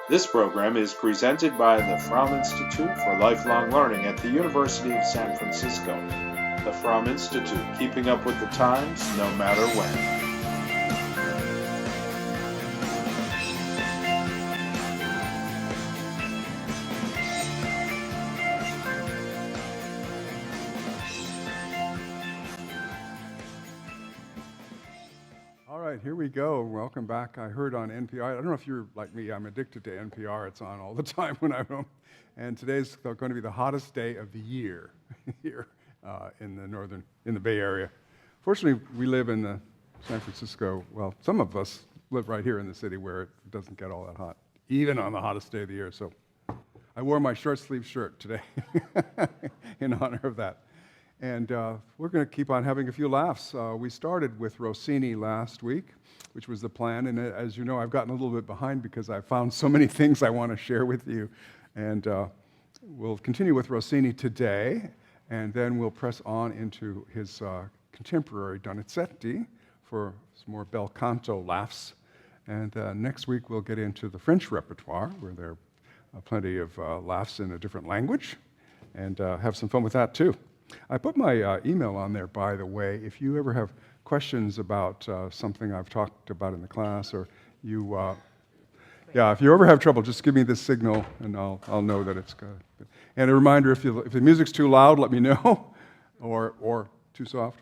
This program is presented by the Fromm Institute for Lifelong Learning at the University of San Francisco. The Fromm Institute, keeping up with the times, no matter when. Here we go. Welcome back. I heard on NPR. I don't know if you're like me. I'm addicted to NPR. It's on all the time when I'm home. And today's going to be the hottest day of the year here in the Bay Area. Fortunately, we live in the San Francisco. Well, some of us live right here in the city where it doesn't get all that hot, even on the hottest day of the year. So I wore my short sleeve shirt today in honor of that. And we're going to keep on having a few laughs. We started with Rossini last week, which was the plan. And as you know, I've gotten a little bit behind because I found so many things I want to share with you. And we'll continue with Rossini today, and then we'll press on into his contemporary Donizetti for some more bel canto laughs. And next week, we'll get into the French repertoire, where there are plenty of laughs in a different language, and have some fun with that, too. I put my email on there, by the way. If you ever have questions about something I've talked about in the class, or you, if you ever have trouble, just give me this signal, and I'll know that it's good. And a reminder: if the music's too loud, let me know, or too soft.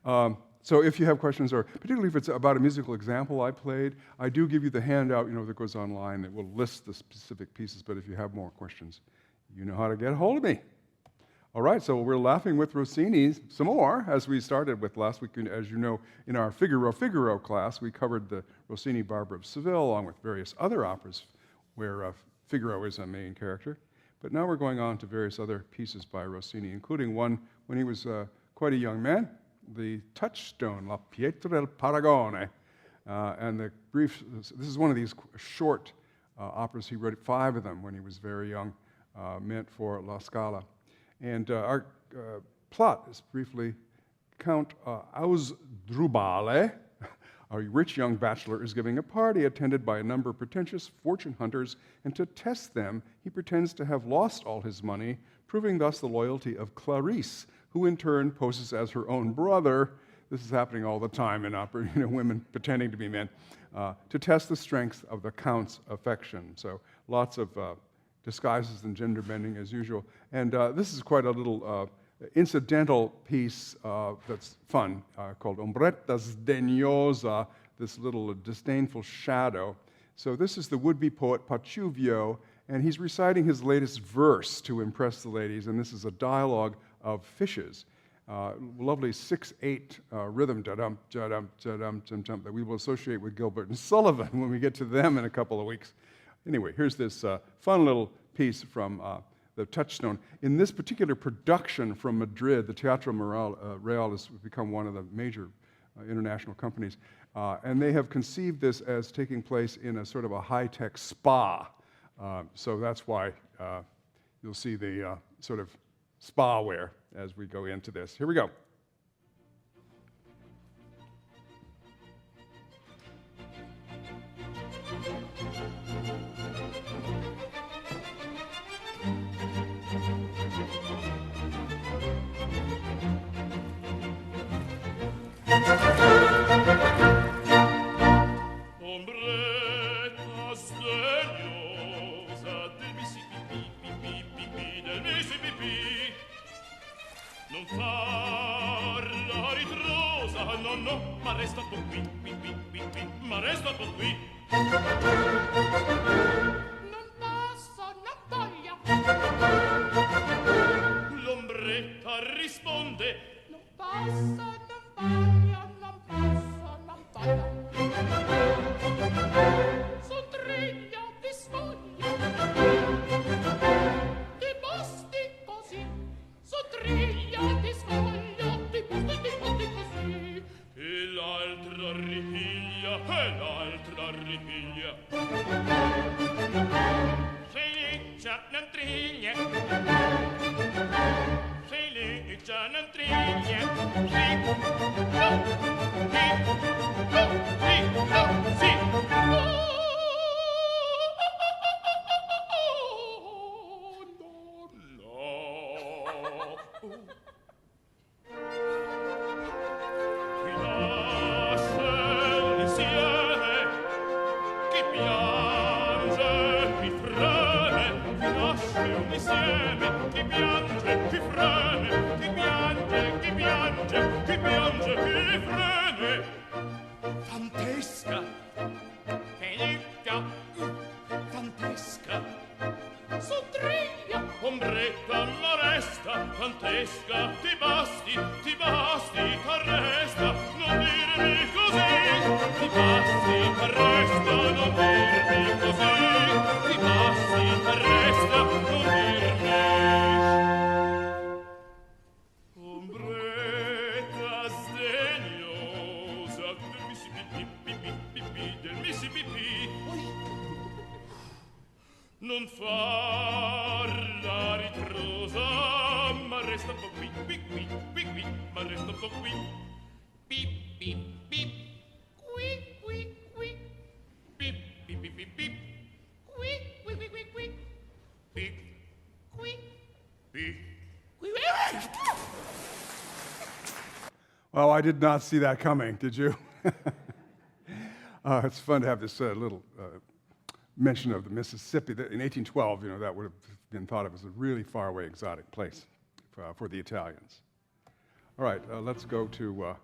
So if you have questions, or particularly if it's about a musical example I played, I do give you the handout, that goes online that will list the specific pieces. But if you have more questions, you know how to get a hold of me. All right, so we're laughing with Rossini some more, as we started with last week. As you know, in our Figaro class, we covered the Rossini Barber of Seville, along with various other operas where Figaro is a main character. But now we're going on to various other pieces by Rossini, including one when he was quite a young man, the Touchstone, La Pietra del Paragone. And this is one of these short operas. He wrote 5 of them when he was very young, meant for La Scala. And our plot is briefly: Count Ausdrubale, a rich young bachelor, is giving a party attended by a number of pretentious fortune hunters, and to test them, he pretends to have lost all his money, proving thus the loyalty of Clarice, who in turn poses as her own brother. This is happening all the time in opera, women pretending to be men, to test the strength of the Count's affection. So lots of disguises and gender bending as usual. And this is quite a little incidental piece that's fun, called Ombretta Sdegnosa, this little disdainful shadow. So this is the would-be poet Pacciuvio, and he's reciting his latest verse to impress the ladies, and this is a dialogue of fishes. Lovely 6/8 rhythm, da-dum, da-dum, da-dum, dum-dum, that we will associate with Gilbert and Sullivan when we get to them in a couple of weeks. Anyway, here's this fun little piece from the Touchstone. In this particular production from Madrid, the Teatro Real has become one of the major international companies, and they have conceived this as taking place in a sort of a high-tech spa. So that's why you'll see the sort of spa wear as we go into this. Here we go. Ma resto qui, ma resto qui. Non posso, non voglio. L'ombretta risponde: non posso, non voglio, non posso, non voglio. Son treglia di sfoglia, di posti così. Son treglia di sfoglia, di posti così. E l'altra ripiglia, Felicia non triglia, Felicia non triglia, sì. contesca, ti basti, t'arresta, non dirmi così. Ti basti, t'arresta, non dirmi così. Ti basti, t'arresta, non dirmi. Ombretta sdegnosa del Mississippi. Non far la ritrosa, ma resta un po' qui, ma resta un po' qui. Pip, pip, pip, qui. Pip, pip, pip, pip, pip, qui. Pip, qui. Well, I did not see that coming, did you? It's fun to have this little mention of the Mississippi. In 1812, that would have been thought of as a really faraway exotic place for the Italians. All right, let's go to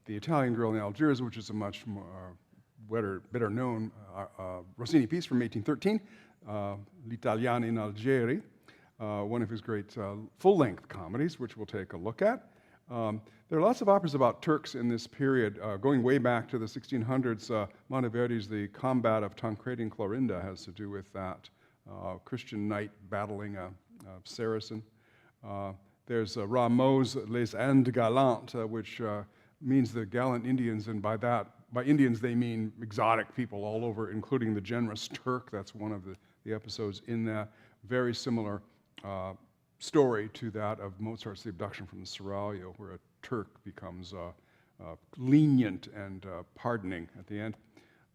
The Italian Girl in Algiers, which is a much more better known Rossini piece from 1813, L'Italiana in Algeri, one of his great full-length comedies, which we'll take a look at. There are lots of operas about Turks in this period, going way back to the 1600s. Monteverdi's The Combat of Tancredi and Clorinda has to do with that Christian knight battling a Saracen. There's Rameau's Les Indes Galantes, which means the gallant Indians, and by Indians they mean exotic people all over, including the generous Turk. That's one of the episodes in that. Very similar story to that of Mozart's The Abduction from the Seraglio, where a Turk becomes lenient and pardoning at the end.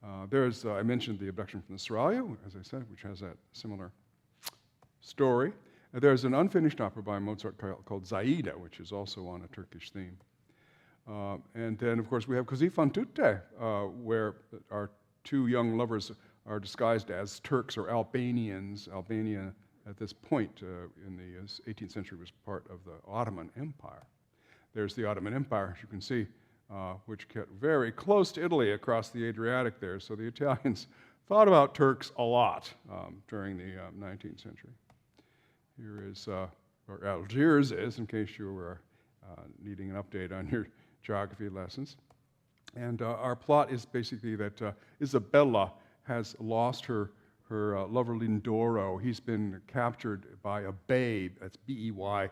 I mentioned The Abduction from the Seraglio, as I said, which has that similar story. There's an unfinished opera by Mozart called Zaida, which is also on a Turkish theme. And then, of course, we have Così fan tutte, where our two young lovers are disguised as Turks or Albanians. Albania, at this point in the 18th century, was part of the Ottoman Empire. There's the Ottoman Empire, as you can see, which kept very close to Italy across the Adriatic there. So the Italians thought about Turks a lot during the 19th century. Here is where Algiers is, in case you were needing an update on your geography lessons. And our plot is basically that Isabella has lost her lover Lindoro. He's been captured by a bey, that's B-E-Y,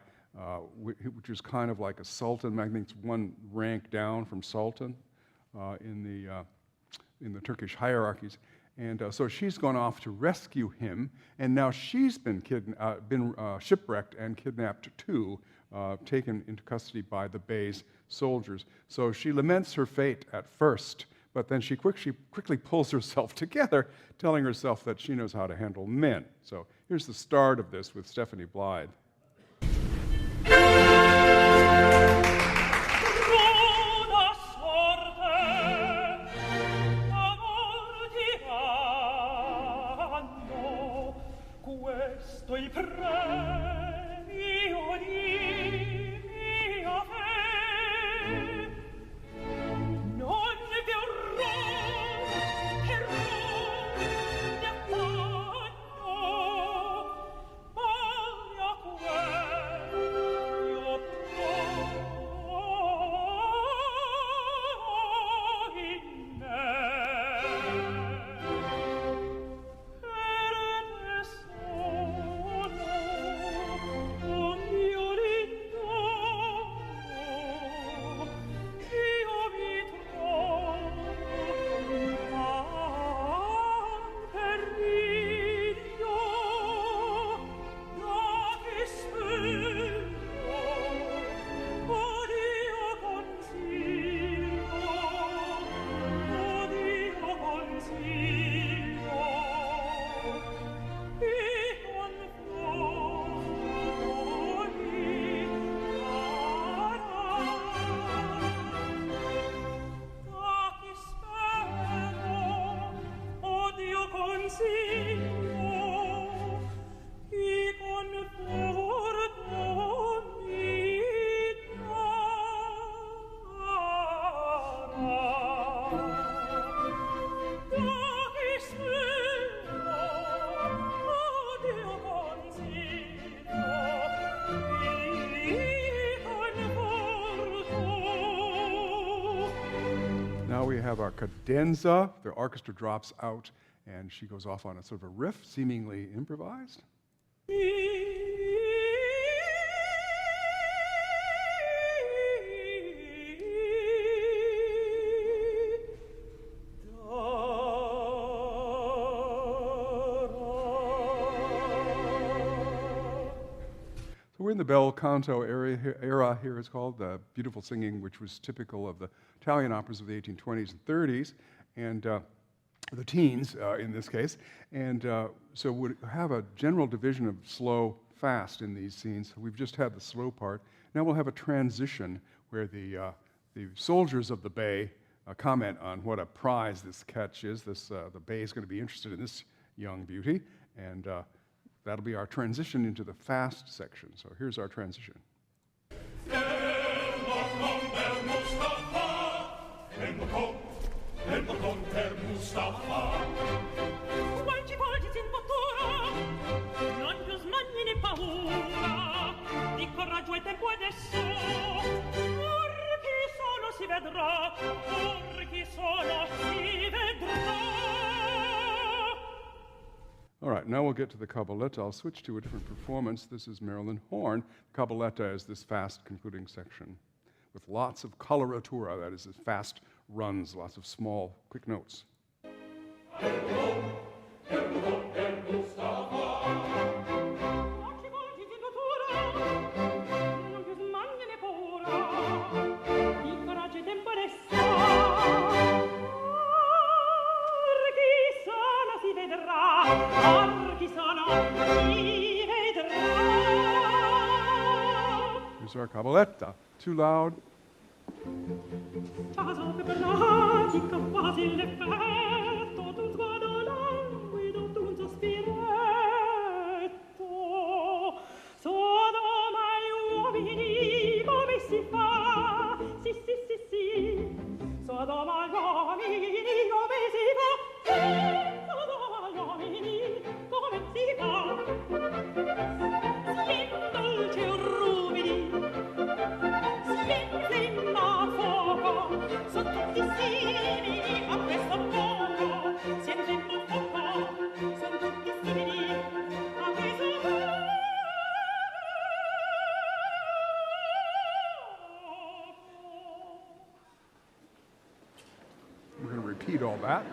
which is kind of like a sultan. I think it's one rank down from sultan in the Turkish hierarchies. And so she's gone off to rescue him, and now she's been shipwrecked and kidnapped too, taken into custody by the bey's soldiers. So she laments her fate at first, but then she quickly pulls herself together, telling herself that she knows how to handle men. So here's the start of this with Stephanie Blythe. have our cadenza. The orchestra drops out, and she goes off on a sort of a riff, seemingly improvised. We're in the bel canto era here, it's called, the beautiful singing, which was typical of the Italian operas of the 1820s and 30s, and the teens in this case. And so we have a general division of slow, fast in these scenes. We've just had the slow part. Now we'll have a transition where the soldiers of the bay comment on what a prize this catch is. The bay is going to be interested in this young beauty, and that'll be our transition into the fast section. So here's our transition. All right, now we'll get to the cabaletta. I'll switch to a different performance. This is Marilyn Horne. Cabaletta is this fast concluding section with lots of coloratura, that is, fast runs, lots of small, quick notes. Here's our cabaletta. Too loud. We're going to repeat all that.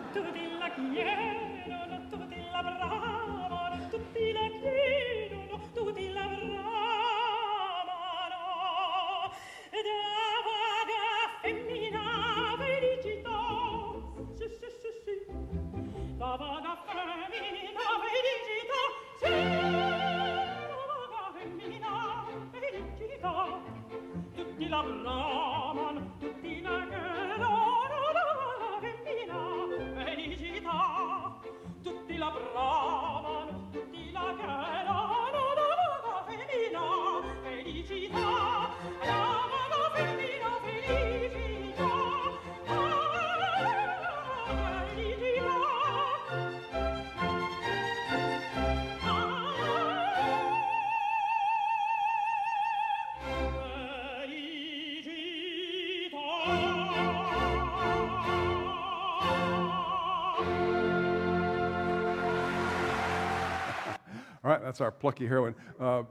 All right, that's our plucky heroine.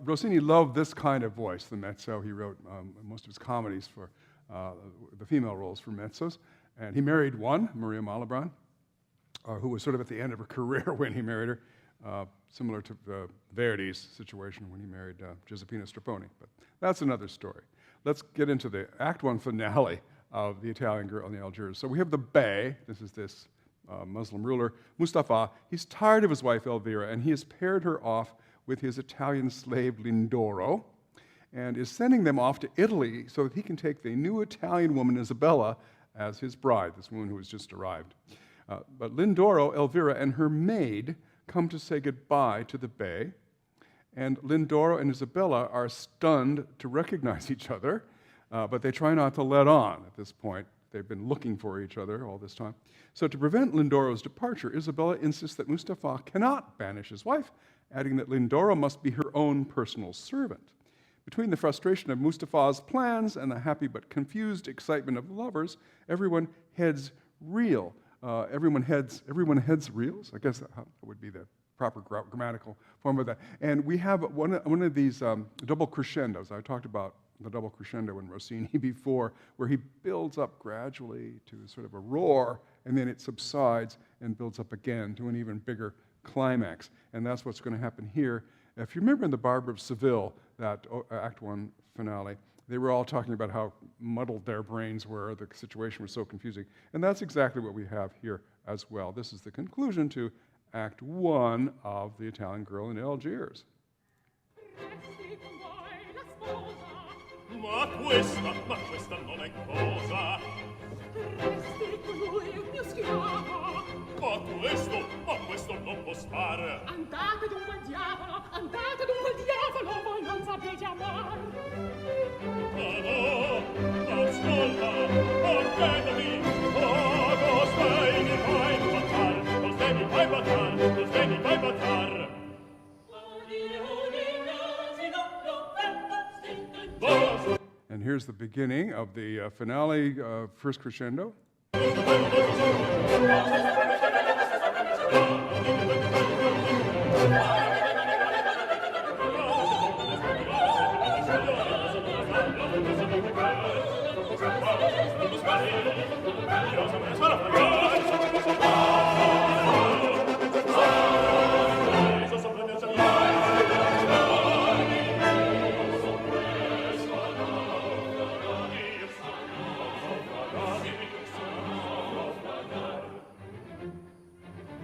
Rossini loved this kind of voice, the mezzo. He wrote most of his comedies for the female roles for mezzos. And he married one, Maria Malibran, who was sort of at the end of her career when he married her, similar to Verdi's situation when he married Giuseppina Strepponi. But that's another story. Let's get into the Act One finale of The Italian Girl in the Algiers. So we have the Bey. This is this Muslim ruler, Mustafa. He's tired of his wife Elvira, and he has paired her off with his Italian slave Lindoro, and is sending them off to Italy so that he can take the new Italian woman Isabella as his bride, this woman who has just arrived. But Lindoro, Elvira, and her maid come to say goodbye to the Bey, and Lindoro and Isabella are stunned to recognize each other, but they try not to let on at this point. They've been looking for each other all this time. So to prevent Lindoro's departure, Isabella insists that Mustafa cannot banish his wife, adding that Lindoro must be her own personal servant. Between the frustration of Mustafa's plans and the happy but confused excitement of lovers, everyone heads reel. Everyone heads reels. I guess that would be the proper grammatical form of that. And we have one of these double crescendos. I talked about the double crescendo in Rossini before, where he builds up gradually to sort of a roar, and then it subsides and builds up again to an even bigger climax. And that's what's going to happen here. If you remember in The Barber of Seville, that Act 1 finale, they were all talking about how muddled their brains were, the situation was so confusing. And that's exactly what we have here as well. This is the conclusion to Act 1 of The Italian Girl in Algiers. Ma questa non è cosa. Resti con lui, mio schiavo. Ma questo non può stare. Andate dunque al diavolo, voi non sapete amar. No, ascolta, credimi. Oh, cos'è mi fai batar. And here's the beginning of the finale, first crescendo.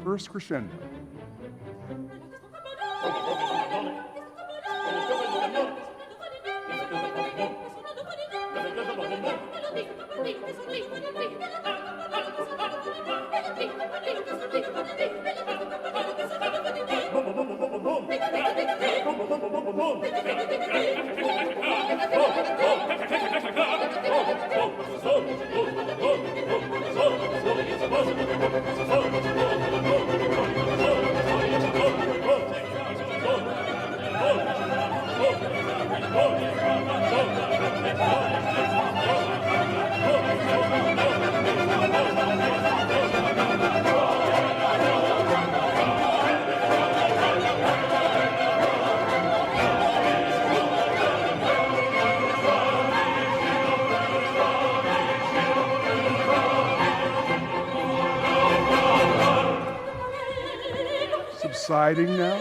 First crescendo. Subsiding now.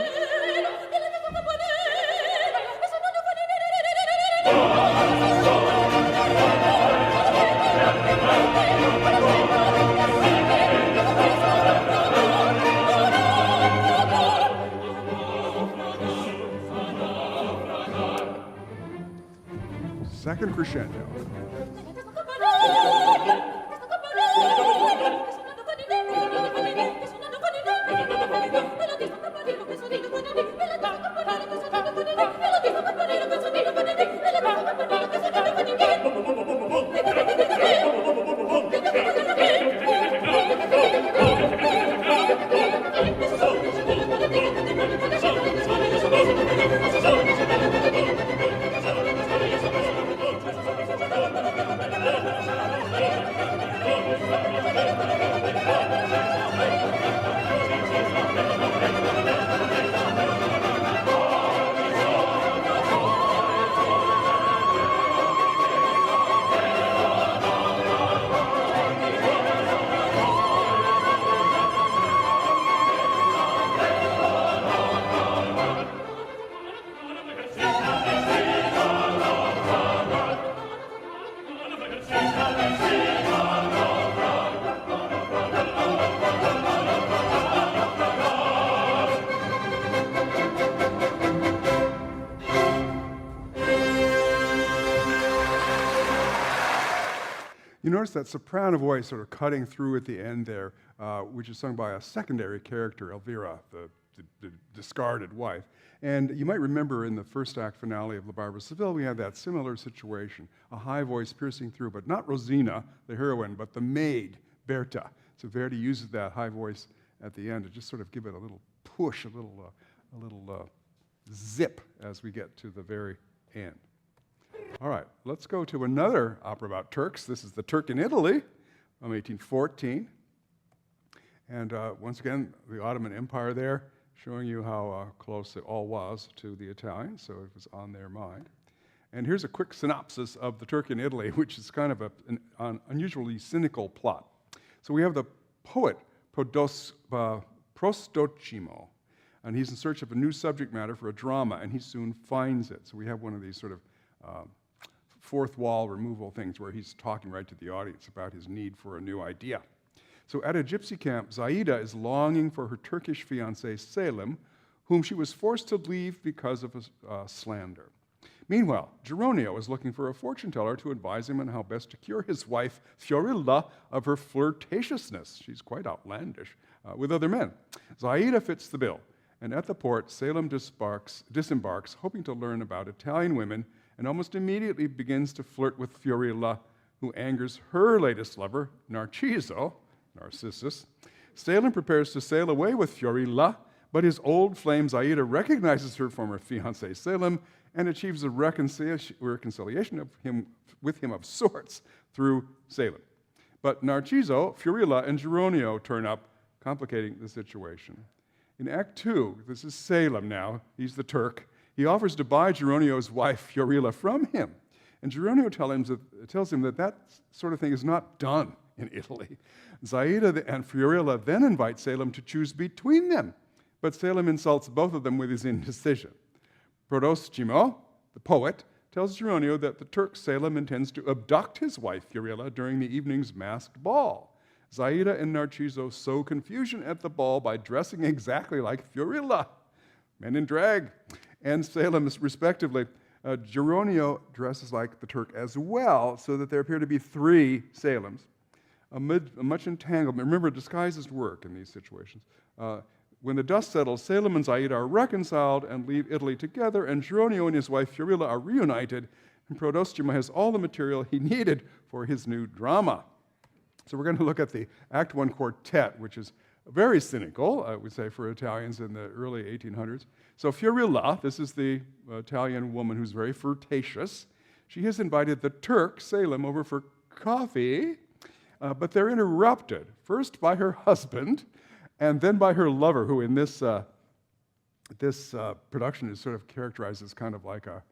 Second crescendo. You notice that soprano voice sort of cutting through at the end there, which is sung by a secondary character, Elvira, the discarded wife. And you might remember in the first act finale of La Barber of Seville, we had that similar situation, a high voice piercing through, but not Rosina, the heroine, but the maid, Berta. So Verdi uses that high voice at the end to just sort of give it a little push, a little zip as we get to the very end. All right, let's go to another opera about Turks. This is The Turk in Italy from 1814. And once again, the Ottoman Empire there, showing you how close it all was to the Italians, so it was on their mind. And here's a quick synopsis of The Turk in Italy, which is kind of an unusually cynical plot. So we have the poet Prostocimo, and he's in search of a new subject matter for a drama, and he soon finds it. So we have one of these sort of fourth wall removal things where he's talking right to the audience about his need for a new idea. So at a gypsy camp, Zaida is longing for her Turkish fiancé Selim, whom she was forced to leave because of a slander. Meanwhile, Geronio is looking for a fortune teller to advise him on how best to cure his wife, Fiorilla, of her flirtatiousness. She's quite outlandish with other men. Zaida fits the bill, and at the port, Selim disembarks, hoping to learn about Italian women, and almost immediately begins to flirt with Fiorilla, who angers her latest lover, Narcissus. Selim prepares to sail away with Fiorilla, but his old flame Zaida recognizes her former fiancé Selim and achieves a reconciliation with him of sorts through Selim. But Narciso, Fiorilla, and Geronio turn up, complicating the situation. In Act 2, this is Selim now, he's the Turk. He offers to buy Geronio's wife, Fiorilla, from him. And Geronio tells him that sort of thing is not done in Italy. Zaida and Fiorilla then invite Selim to choose between them, but Selim insults both of them with his indecision. Prodoschimo, the poet, tells Geronio that the Turk Selim intends to abduct his wife, Fiorilla, during the evening's masked ball. Zaida and Narciso sow confusion at the ball by dressing exactly like Fiorilla, men in drag, and Selim, respectively. Geronio dresses like the Turk as well, so that there appear to be three Selims. Amid much entanglement, remember, disguises work in these situations. When the dust settles, Selim and Zaida are reconciled and leave Italy together, and Geronio and his wife Fiorilla are reunited, and Prodoschimo has all the material he needed for his new drama. So we're going to look at the Act 1 quartet, which is very cynical, I would say, for Italians in the early 1800s. So Fiorilla, this is the Italian woman who's very flirtatious. She has invited the Turk, Selim, over for coffee, but they're interrupted, first by her husband, and then by her lover, who in this production is sort of characterized as kind of like a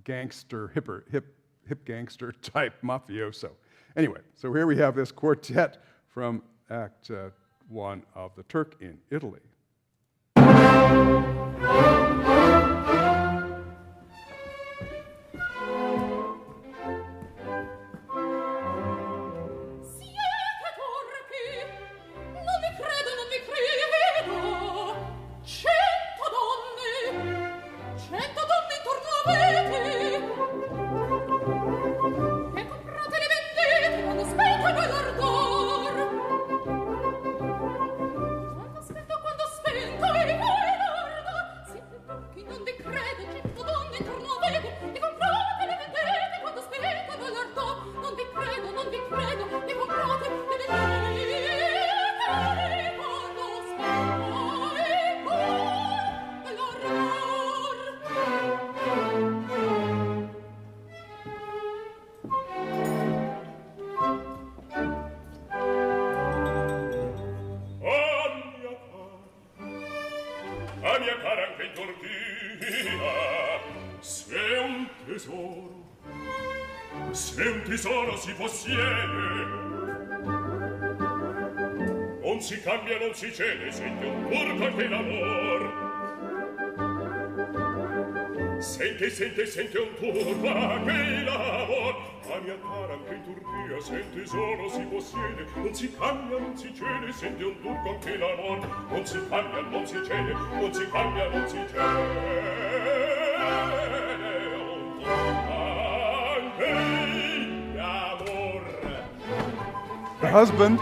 gangster, hip gangster type mafioso. Anyway, so here we have this quartet from Act 1 of The Turk in Italy. Se un tesoro si possiede, non si cambia, non si cede, sente un turco che l'amor. Sente un turco che l'amor. La mia cara anche in Turchia, se un tesoro si possiede, non si cambia, non si cede, sente un turco che l'amor. Non si cambia, non si cede, non si cambia, non si cede. The husband.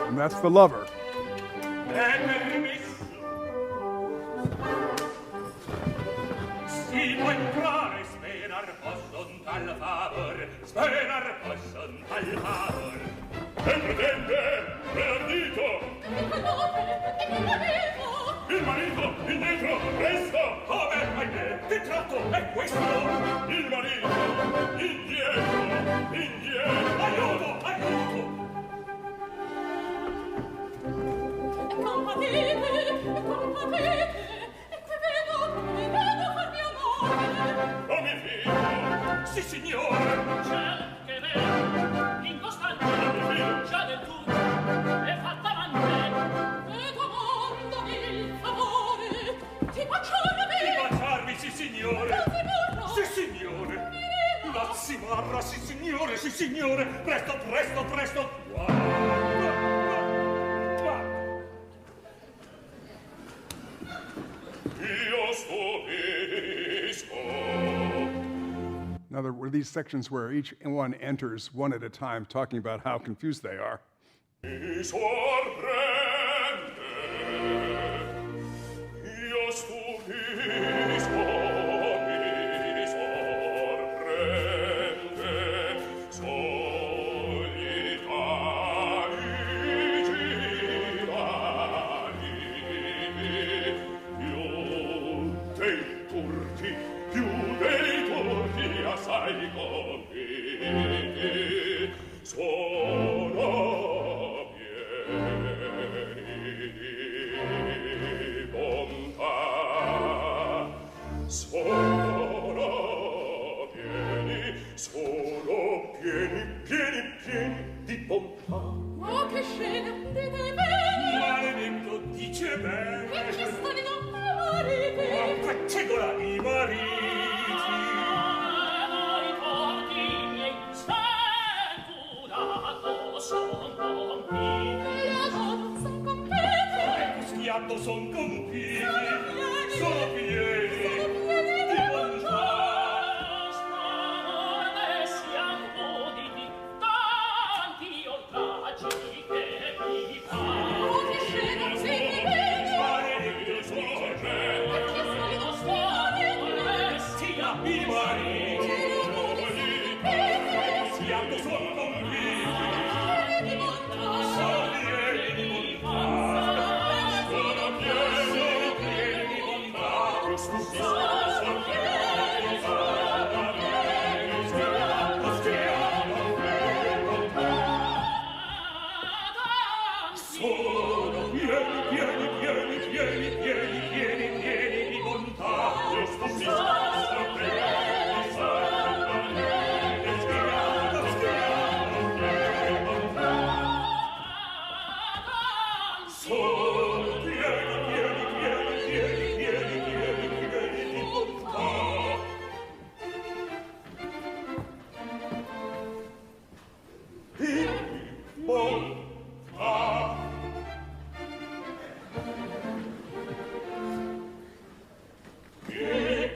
And that's the lover. Si può entrare, sperar posson tal favor, sperar posson tal favor. E pretende, è ardito. il marito, indietro, presto! Come, ahimè, che tratto è questo? Il marito, indietro, indietro, aiuto, aiuto! Compatete, e qui vedo farmi amore. Come figlio, sì signore! C'è che vedo, incostante, già del tutto, è fatta amante. E domandomi il favore, ti faccio Di baciarvi, sì signore! non ti vorrò. Sì signore! La zimarra, sì signore, sì signore! Presto, presto, presto! Guarda! Io stupisco. Now, there were these sections where each one enters one at a time, talking about how confused they are. Mi sorprende. Io stupisco. Mi sorprende. Solitari più dei turchi assai conviti sono pieni di bontà, sono pieni di bontà. Oh, che scena, dite bene. Maledetto dice bene. E chi stanno mariti? Ma faccegola i mariti. I torti miei sventurati son compiti. E loro son compiti. Schiatto son compiti. Sono Sono pieni di bontà. Stanno siamo goditi tanti oltraggi che mi fa. Oh, che scena, dite bene. Maledetto dice bene. E chi stanno storie Sia i mariti. Schiatto son compiti. di bontà. Sono pieni di bontà. Sono pieni di bontà. Io stupisco. Sono pieni di bontà. Schiatto di bontà. Sono pieni di bontà. Io stupisco. Sono pieni di sono pieni di bontà. Di bontà. Di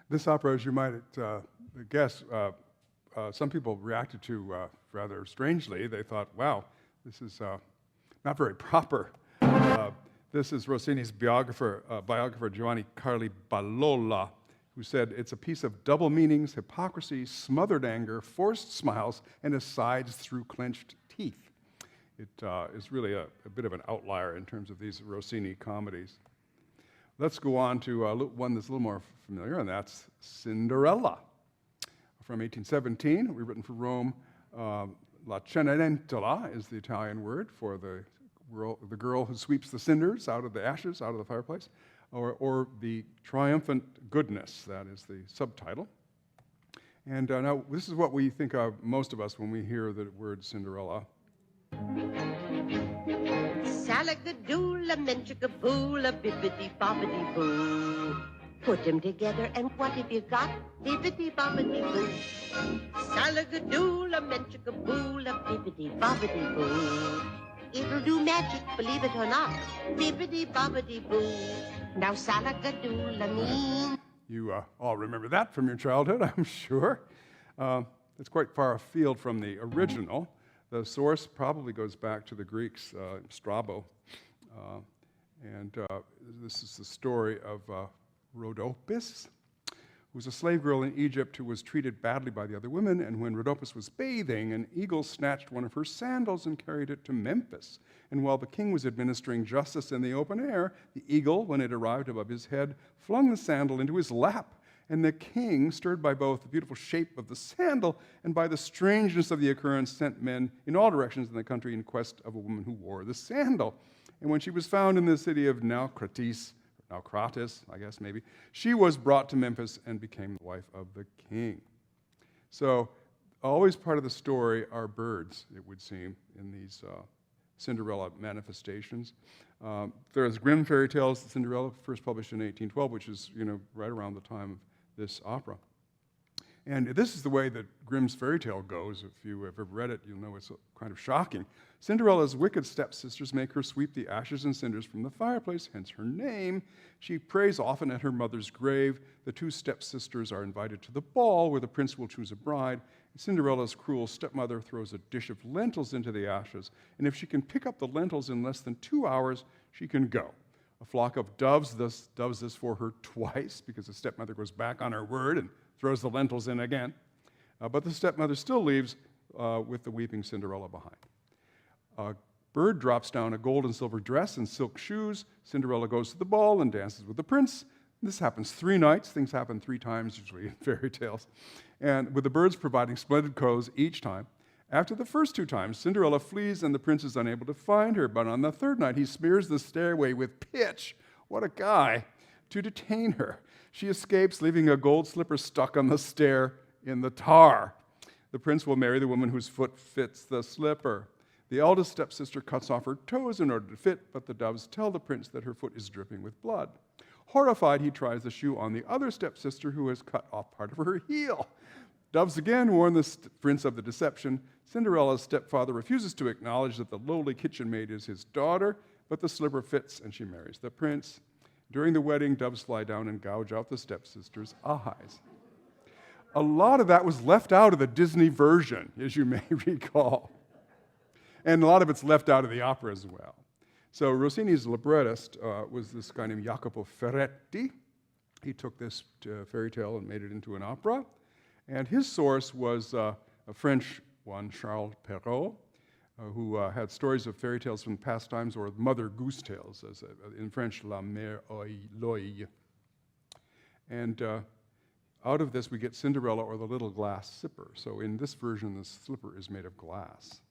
This opera, as you might guess, some people reacted to rather strangely. They thought, wow, this is not very proper. This is Rossini's biographer Giovanni Carli Ballola, who said, it's a piece of double meanings, hypocrisy, smothered anger, forced smiles, and asides through clenched teeth. It is really a bit of an outlier in terms of these Rossini comedies. Let's go on to one that's a little more familiar, and that's Cinderella. From 1817, rewritten for Rome. La Cenerentola is the Italian word for the girl who sweeps the cinders out of the ashes, out of the fireplace, or the triumphant goodness, that is the subtitle. And now this is what we think of, most of us, when we hear the word Cinderella. Salagadoola, menchikaboola, bibbidi-bobbidi-boo. Put them together and what have you got? Bibbidi-bobbidi-boo. Salagadoola, menchikaboola, bibbidi-bobbidi-boo. It'll do magic, believe it or not. Bibbidi-bobbidi-boo. Now salagadoola means... You all remember that from your childhood, I'm sure. It's quite far afield from the original. The source probably goes back to the Greeks, Strabo. And this is the story of Rhodopis, who was a slave girl in Egypt who was treated badly by the other women, and when Rhodopis was bathing, an eagle snatched one of her sandals and carried it to Memphis. And while the king was administering justice in the open air, the eagle, when it arrived above his head, flung the sandal into his lap. And the king, stirred by both the beautiful shape of the sandal and by the strangeness of the occurrence, sent men in all directions in the country in quest of a woman who wore the sandal. And when she was found in the city of Naucratis, I guess maybe, she was brought to Memphis and became the wife of the king. So always part of the story are birds, it would seem, in these Cinderella manifestations. There's Grimm fairy tales, Cinderella, first published in 1812, which is, right around the time of this opera. And this is the way that Grimm's fairy tale goes. If you have ever read it, you'll know it's kind of shocking. Cinderella's wicked stepsisters make her sweep the ashes and cinders from the fireplace, hence her name. She prays often at her mother's grave. The two stepsisters are invited to the ball where the prince will choose a bride. Cinderella's cruel stepmother throws a dish of lentils into the ashes, and if she can pick up the lentils in less than 2 hours, she can go. A flock of doves does this for her twice, because the stepmother goes back on her word and throws the lentils in again. But the stepmother still leaves with the weeping Cinderella behind. A bird drops down a gold and silver dress and silk shoes. Cinderella goes to the ball and dances with the prince. This happens 3 nights. Things happen 3 times, usually in fairy tales. And with the birds providing splendid clothes each time. After the first 2 times, Cinderella flees and the prince is unable to find her. But on the 3rd night, he smears the stairway with pitch. What a guy! To detain her. She escapes, leaving a gold slipper stuck on the stair in the tar. The prince will marry the woman whose foot fits the slipper. The eldest stepsister cuts off her toes in order to fit, but the doves tell the prince that her foot is dripping with blood. Horrified, he tries the shoe on the other stepsister who has cut off part of her heel. Doves again warn the prince of the deception. Cinderella's stepfather refuses to acknowledge that the lowly kitchen maid is his daughter, but the slipper fits and she marries the prince. During the wedding, doves fly down and gouge out the stepsister's eyes. A lot of that was left out of the Disney version, as you may recall. And a lot of it's left out of the opera as well. So Rossini's librettist was this guy named Jacopo Ferretti. He took this fairy tale and made it into an opera. And his source was a French one, Charles Perrault, who had stories of fairy tales from past times, or Mother Goose Tales, as in French, La Mère l'Oeil. And out of this, we get Cinderella or the Little Glass Slipper. So in this version, the slipper is made of glass.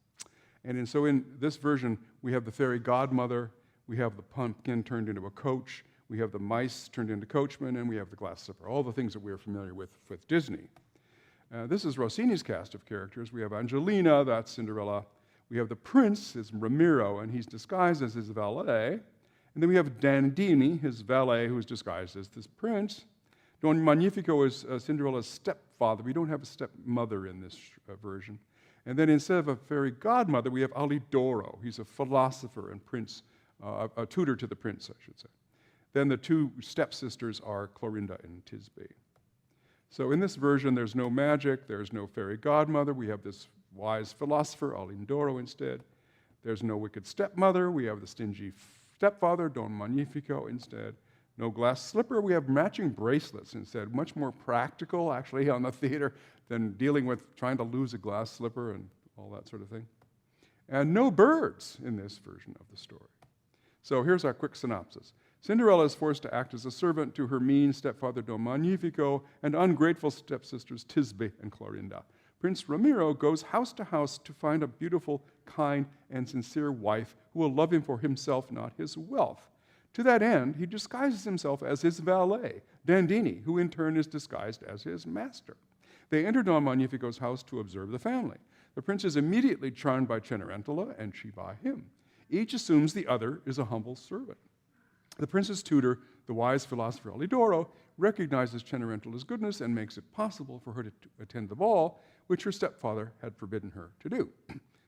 And so in this version, we have the fairy godmother, we have the pumpkin turned into a coach, we have the mice turned into coachmen, and we have the glass slipper, all the things that we're familiar with Disney. This is Rossini's cast of characters. We have Angelina, that's Cinderella. We have the prince, is Ramiro, and he's disguised as his valet. And then we have Dandini, his valet, who's disguised as this prince. Don Magnifico is Cinderella's stepfather. We don't have a stepmother in this version. And then instead of a fairy godmother, we have Alidoro. He's a philosopher and prince, a tutor to the prince, I should say. Then the 2 stepsisters are Clorinda and Tisbe. So in this version, there's no magic, there's no fairy godmother. We have this wise philosopher, Alidoro, instead. There's no wicked stepmother. We have the stingy stepfather, Don Magnifico, instead. No glass slipper. We have matching bracelets instead. Much more practical, actually, on the theater than dealing with trying to lose a glass slipper and all that sort of thing. And no birds in this version of the story. So here's our quick synopsis. Cinderella is forced to act as a servant to her mean stepfather Don Magnifico and ungrateful stepsisters Tisbe and Clorinda. Prince Ramiro goes house to house to find a beautiful, kind, and sincere wife who will love him for himself, not his wealth. To that end, he disguises himself as his valet, Dandini, who in turn is disguised as his master. They enter Don Magnifico's house to observe the family. The prince is immediately charmed by Cenerentola, and she by him. Each assumes the other is a humble servant. The prince's tutor, the wise philosopher Alidoro, recognizes Cenerentola's goodness and makes it possible for her to attend the ball, which her stepfather had forbidden her to do.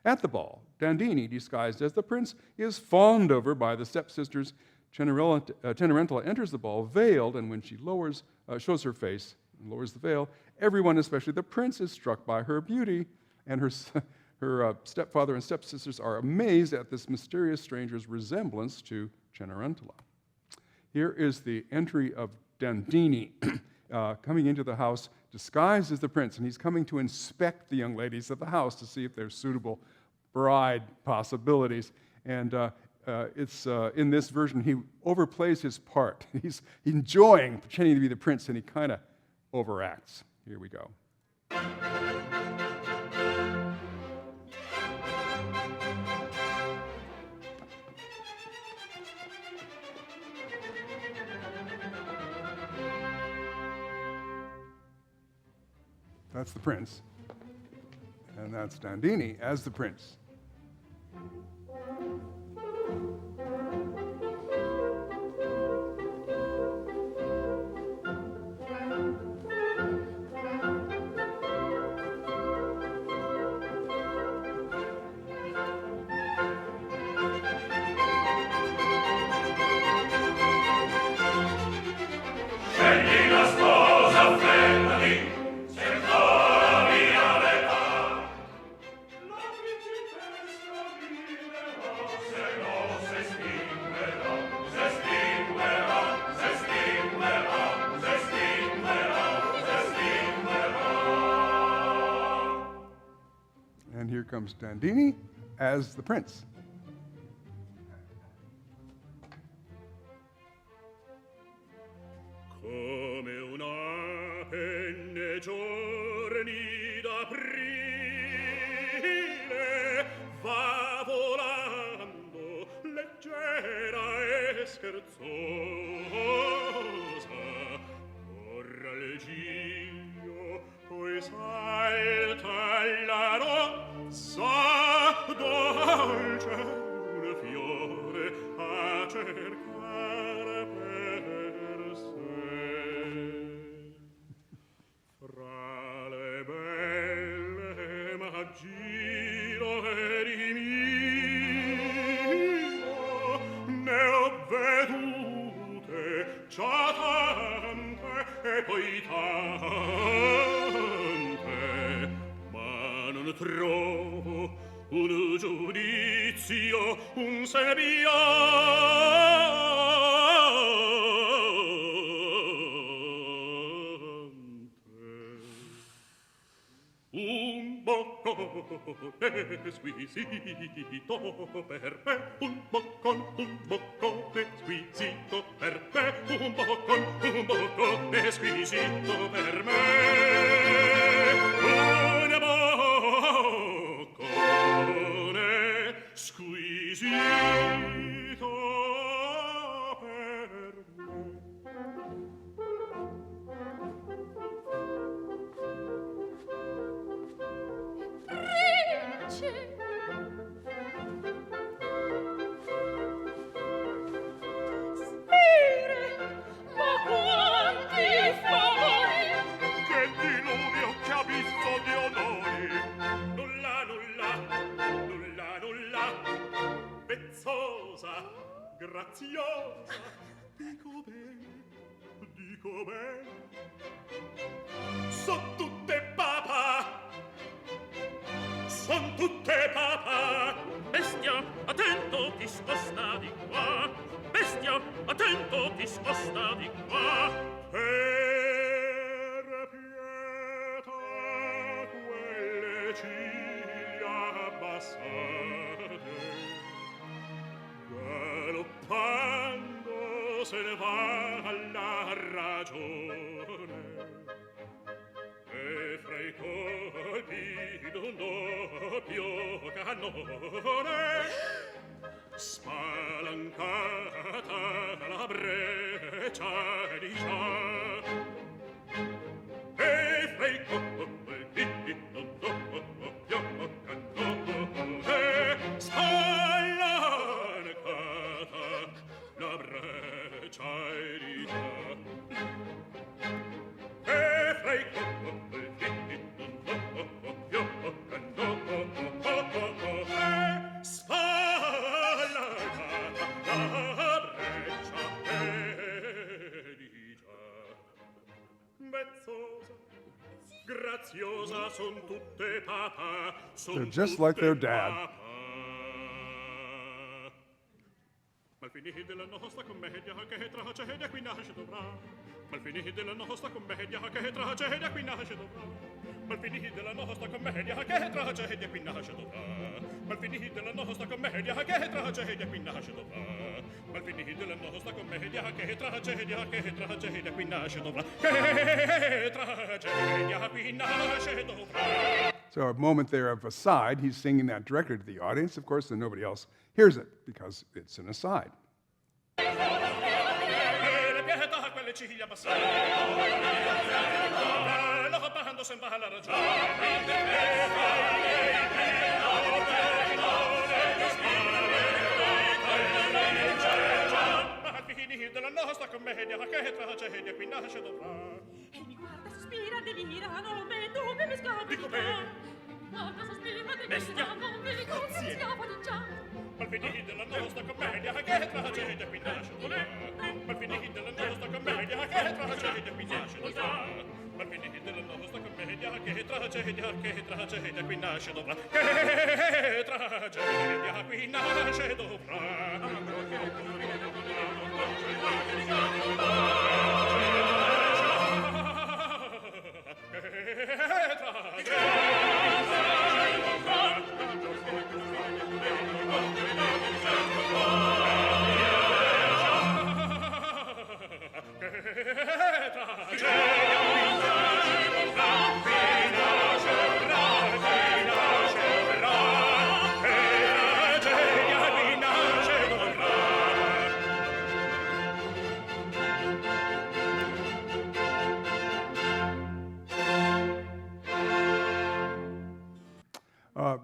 At the ball, Dandini, disguised as the prince, is fawned over by the stepsisters. Cenerentola enters the ball veiled, and when she shows her face and lowers the veil, everyone, especially the prince, is struck by her beauty, and her stepfather and stepsisters are amazed at this mysterious stranger's resemblance to Cenerentola. Here is the entry of Dandini. coming into the house disguised as the prince, and he's coming to inspect the young ladies of the house to see if there's suitable bride possibilities. And it's in this version, he overplays his part. He's enjoying pretending to be the prince, and he kind of overacts. Here we go. That's the prince. And that's Dandini as the prince. And here comes Dandini as the prince. Come un'ape nei giorni d'aprile va volando leggera e scherzosa, corre al giglio, poi salta alla rossa, dolce un fiore a cercare per sé. Fra le belle m'aggiro e rimiro, ne ho vedute già tante e poi tante, ma non trovo un giudizio, un un boccone squisito per me, un boccone squisito per me, un boccone squisito per me, un boccone squisito per me. Spire, ma quanti favori! Che diluvio, che abisso di onori! Nulla, nulla, nulla, nulla, vezzosa, graziosa, dico bene, son tutte papà, son tutte papà. Bestia, attento, ti sposta di qua, bestia, attento, ti sposta di qua. Per pietà quelle ciglia abbassate, galoppando se ne va alla ragione, e fra i colpi d'un doppio cannone spalancata la breccia di già, e fra i colpi d'un doppio cannone spalancata la breccia di già, e fra i colpi d'un doppio cannone spalancata la breccia di già. Vezzosa, graziosa, son tutte papà, son They're just like their tutte dad. papà. Ma Al finire della nostra commedia che tragedia qui nasce dovrà. Al finire della nostra commedia che tragedia qui nasce dovrà. Al finire della nostra commedia che tragedia qui nasce dovrà. Al finire della nostra commedia che tragedia qui nasce dovrà. Al finire della nostra commedia che tragedia qui nasce dovrà. Che tragedia qui nasce dovrà. So a moment there of aside, he's singing that directly to the audience, of course, and nobody else hears it because it's an aside. Della nostra commedia che tragedia qui nasce dovrà. E mi guarda, sospira, delira, non vedo che mi scappa di già. Guarda, sospira, delira, non vedo che mi scappa di già. Al finire della nostra commedia che tragedia qui nasce dovrà. Al finire della nostra commedia che tragedia qui nasce dovrà. Al finire della nostra commedia che tragedia qui nasce dovrà. Che tragedia qui nasce dovrà.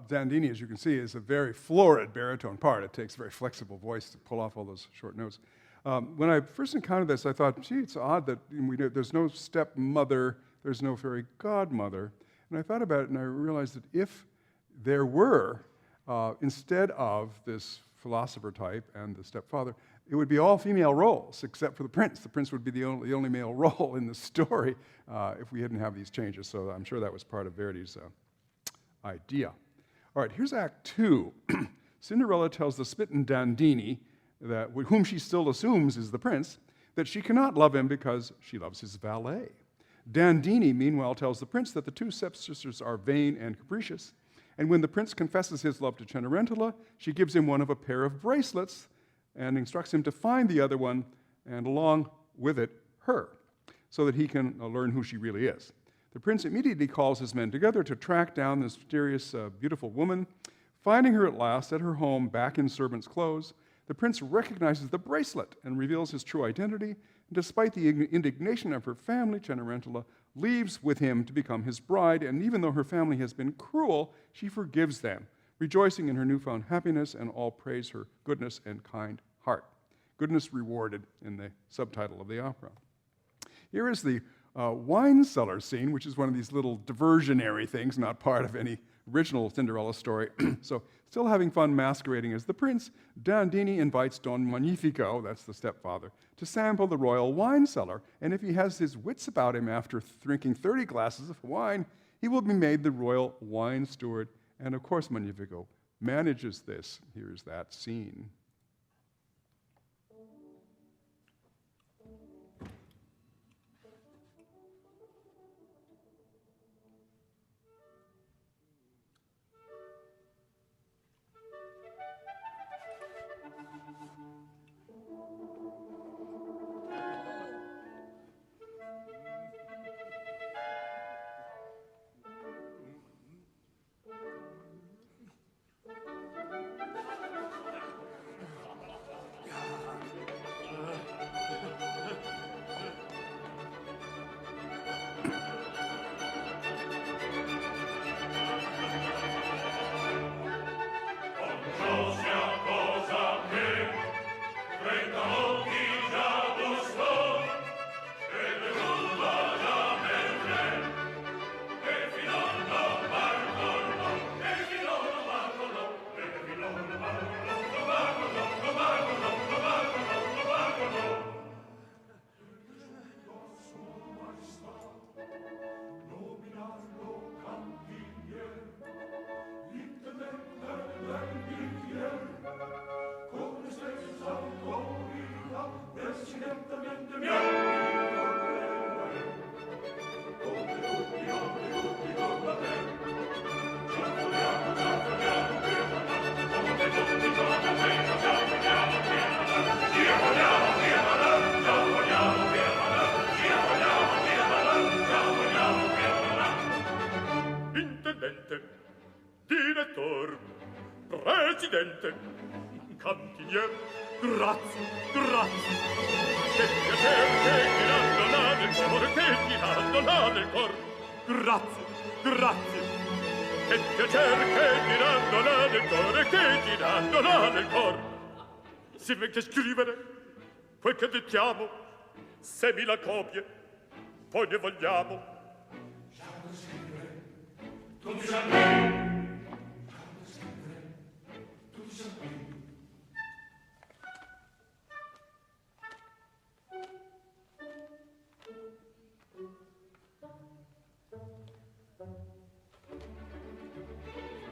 Dandini, as you can see, is a very florid baritone part. It takes a very flexible voice to pull off all those short notes. When I first encountered this, I thought, gee, it's odd that there's no stepmother, there's no fairy godmother. And I thought about it, and I realized that if there were, instead of this philosopher type and the stepfather, it would be all female roles, except for the prince. The prince would be the only male role in the story if we didn't have these changes. So I'm sure that was part of Verdi's idea. All right, here's Act 2. Cinderella tells the smitten Dandini, whom she still assumes is the prince, that she cannot love him because she loves his valet. Dandini, meanwhile, tells the prince that the two stepsisters are vain and capricious, and when the prince confesses his love to Cenerentola, she gives him one of a pair of bracelets and instructs him to find the other one, and along with it, her, so that he can learn who she really is. The prince immediately calls his men together to track down this mysterious, beautiful woman. Finding her at last at her home, back in servant's clothes, the prince recognizes the bracelet and reveals his true identity. And despite the indignation of her family, Cenerentola leaves with him to become his bride, and even though her family has been cruel, she forgives them, rejoicing in her newfound happiness, and all praise her goodness and kind heart. Goodness rewarded in the subtitle of the opera. Here is the wine cellar scene, which is one of these little diversionary things, not part of any original Cinderella story. So, still having fun masquerading as the prince, Dandini invites Don Magnifico, that's the stepfather, to sample the royal wine cellar. And if he has his wits about him after drinking 30 glasses of wine, he will be made the royal wine steward. And of course, Magnifico manages this. Here's that scene. cantiniere. Grazie, grazie. Che piacere che girando là nel cuore, che girando là nel cuore. Grazie, grazie. Che piacere che girando là nel cuore, che girando là nel cuore. Si vede scrivere quel che dettiamo, 6.000 copie, poi ne vogliamo. Lasciamo scrivere, tutti siamo qui.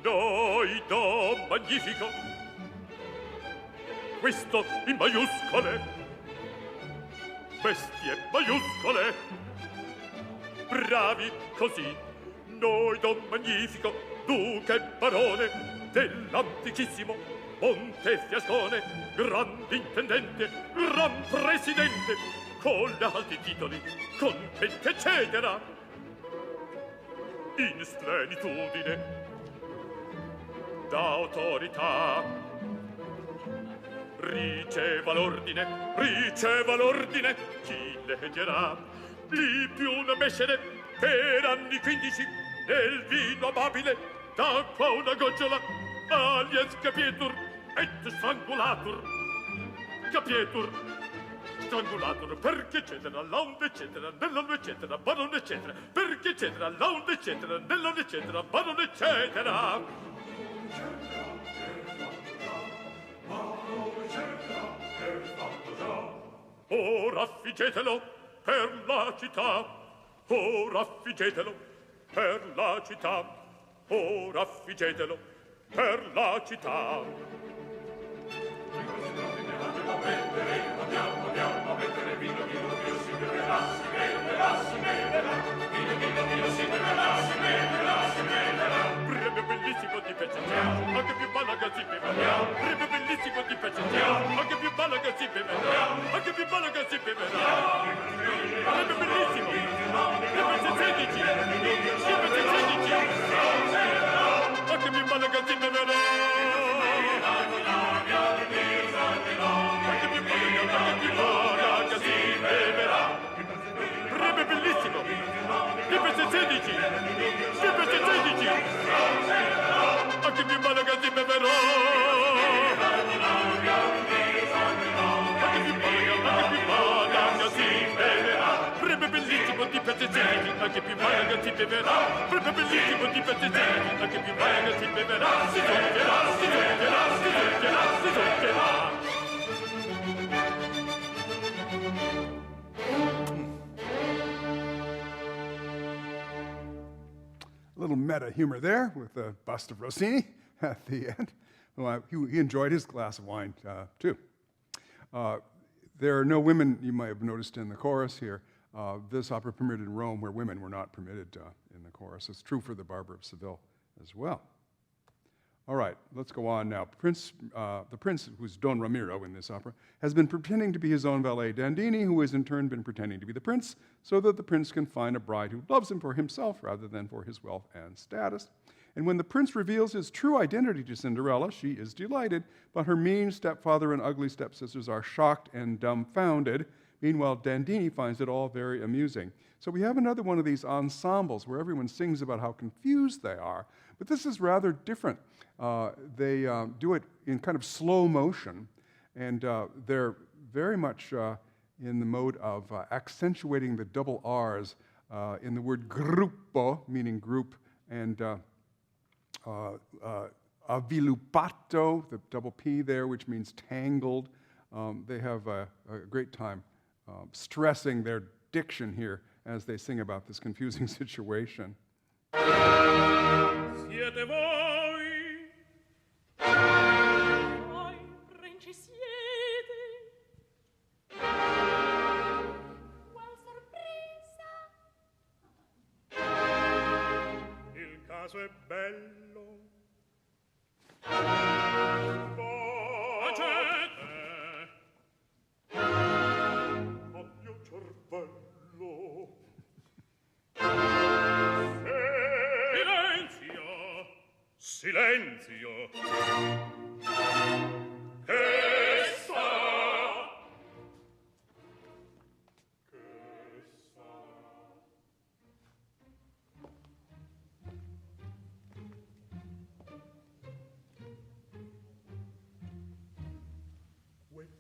Noi do magnifico, questo in maiuscole, bestie maiuscole, bravi così. Noi do magnifico, duca e barone dell'antichissimo Montefiascone, grande intendente, gran presidente, con alti titoli, contente eccetera, in splenitudine d'autorità. Riceva l'ordine, chi leggerà? Lì più una mescere per anni 15 nel vino amabile, d'acqua una gocciola, alias capietur et strangulatur. Capietur, strangulatur, perché eccetera, launde eccetera, nell'anno eccetera, barone eccetera, perché eccetera, launde eccetera, nell'anno eccetera, barone eccetera. Ora affiggetelo per la città, ora affiggetelo per la città, ora affiggetelo per la città. Andiamo a mettere vino, si beverà, premio bellissimo di pezzettiamo, anche più malaga si beverà. Premio bellissimo di pezzettiamo, anche più malaga si beverà, anche più malaga si beverà. Premio bellissimo, di pezzettedici, anche più malaga si beverà. Anche più malaga si beverà. Premio bellissimo, di pezzettedici, anche più malaga si beverà. Anche più malaga si beverà. Premio bellissimo di pezzettedici, anche più malaga si beverà. Premio bellissimo di pezzettedici, anche più malaga si beverà. Si toccherà, si toccherà, si toccherà, si toccherà. A little meta humor there with the bust of Rossini at the end. Well, he enjoyed his glass of wine too. There are no women, you might have noticed in the chorus here. This opera premiered in Rome where women were not permitted in the chorus. It's true for the Barber of Seville as well. All right, let's go on now. The prince, who's Don Ramiro in this opera, has been pretending to be his own valet Dandini, who has in turn been pretending to be the prince, so that the prince can find a bride who loves him for himself rather than for his wealth and status. And when the prince reveals his true identity to Cinderella, she is delighted, but her mean stepfather and ugly stepsisters are shocked and dumbfounded. Meanwhile, Dandini finds it all very amusing. So we have another one of these ensembles where everyone sings about how confused they are, but this is rather different. They do it in kind of slow motion, and they're very much in the mode of accentuating the double R's in the word gruppo, meaning group, and avviluppato, the double P there, which means tangled. They have a great time stressing their diction here as they sing about this confusing situation. Siete voi? Voi, princi siete? Qual sorpresa! Il caso è bello. Facete al mio cervello. Silenzio!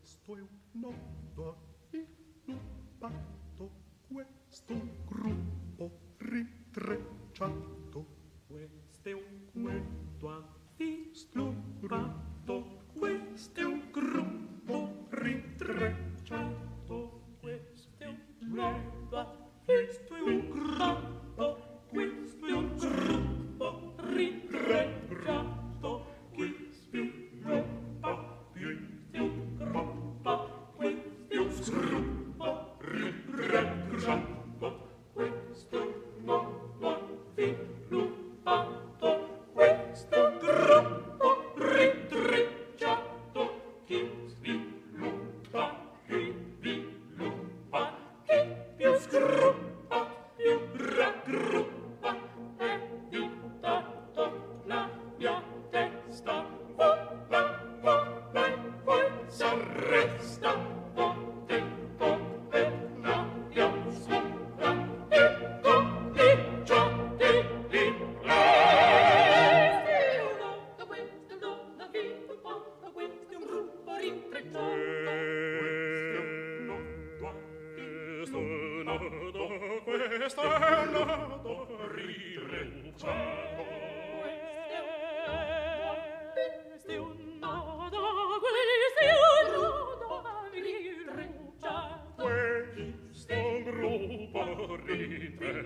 questo è un nodo illuminato, questo un gruppo rintrecciato, questo è un cuento avvislumbrato, questo è un gruppo rintrecciato, questo è un nodo, questo è un gruppo, questo è un gruppo rintrecciato, che sviluppa, questo è un gruppo, questo è un gruppo rintrecciato, questo è un nodo avviluppato, questo è un gruppo rintrecciato, che sviluppa, che più sgruppa, più raggruppa, è diventato la mia testa, vola, vola, e poi s'arresta, potendo per l'aria sopra, e cominciate lì. Questo è una vita, questo è un gruppo rintrecciato. Questo è un nodo rintrecciato. Questo è un nodo rintrecciato.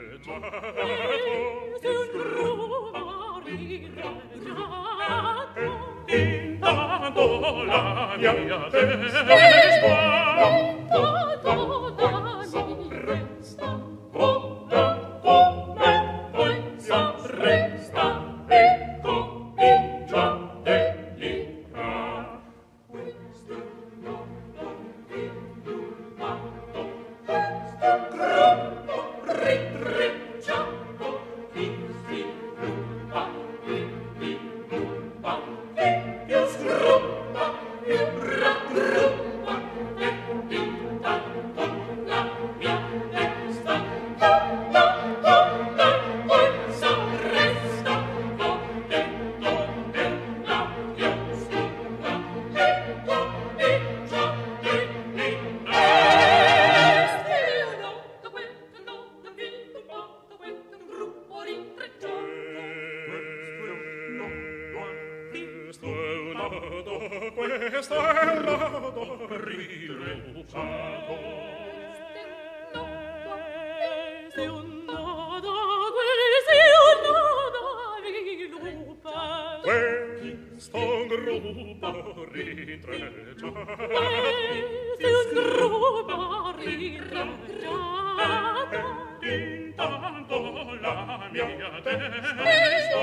Questo è un gruppo rintrecciato. Questo è un gruppo rintrecciato. Intanto la mia testa vola come poi s'arresta e comincia a delirare. Questo è un nodo illuminato, questo è un gruppo rintrecciato, chi sviluppa, che più sgruppa, più raggruppa, e intanto la mia testa vola, vola, e poi s'arresta, potendo nell'aria oscura, e comincia a delirare. Questo è un nodo avviluppato, questo è un gruppo rintrecciato. Questo è un nodo, questo è un nodo rintrecciato. Questo è un nodo, questo è un nodo avviluppato. Questo è un gruppo rintrecciato. Questo è un gruppo rintrecciato. Intanto la mia testa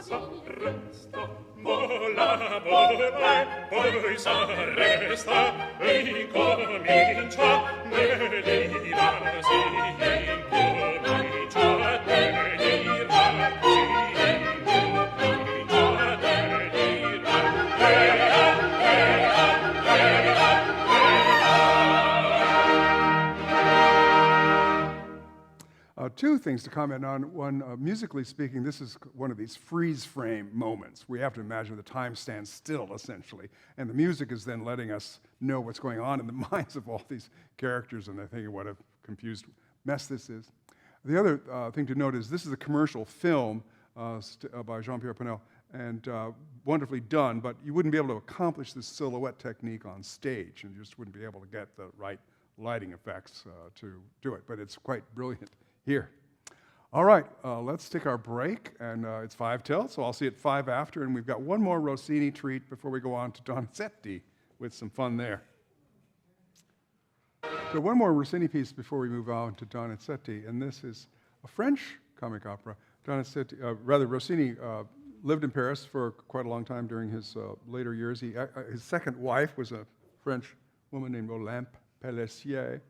s'arresta, vola, vola, e poi s'arresta e incomincia a delirarsi, incomincia a delirarsi, incomincia a Two things to comment on. One, musically speaking, this is one of these freeze frame moments. We have to imagine the time stands still, essentially, and the music is then letting us know what's going on in the minds of all these characters, and they're thinking what a confused mess this is. The other thing to note is this is a commercial film by Jean-Pierre Panel, and wonderfully done, but you wouldn't be able to accomplish this silhouette technique on stage, and you just wouldn't be able to get the right lighting effects to do it, but it's quite brilliant here. All right, let's take our break, and it's 5 till, so I'll see you at 5 after, and we've got one more Rossini treat before we go on to Donizetti with some fun there. So one more Rossini piece before we move on to Donizetti, and this is a French comic opera. Rossini lived in Paris for quite a long time during his later years. His second wife was a French woman named Olympe Pelletier.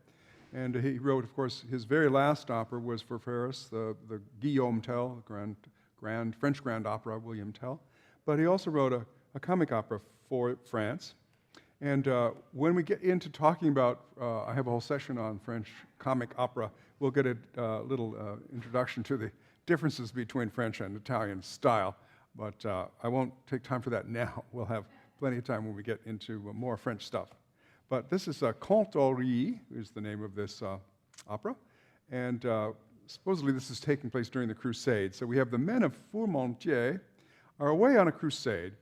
And he wrote, of course, his very last opera was for Paris, the Guillaume Tell, French Grand Opera, William Tell. But he also wrote a comic opera for France. And when we get into talking about, I have a whole session on French comic opera, we'll get a little introduction to the differences between French and Italian style. But I won't take time for that now. We'll have plenty of time when we get into more French stuff. But this is Cantori, is the name of this opera. And supposedly this is taking place during the Crusade. So we have the men of Fourmontier are away on a crusade.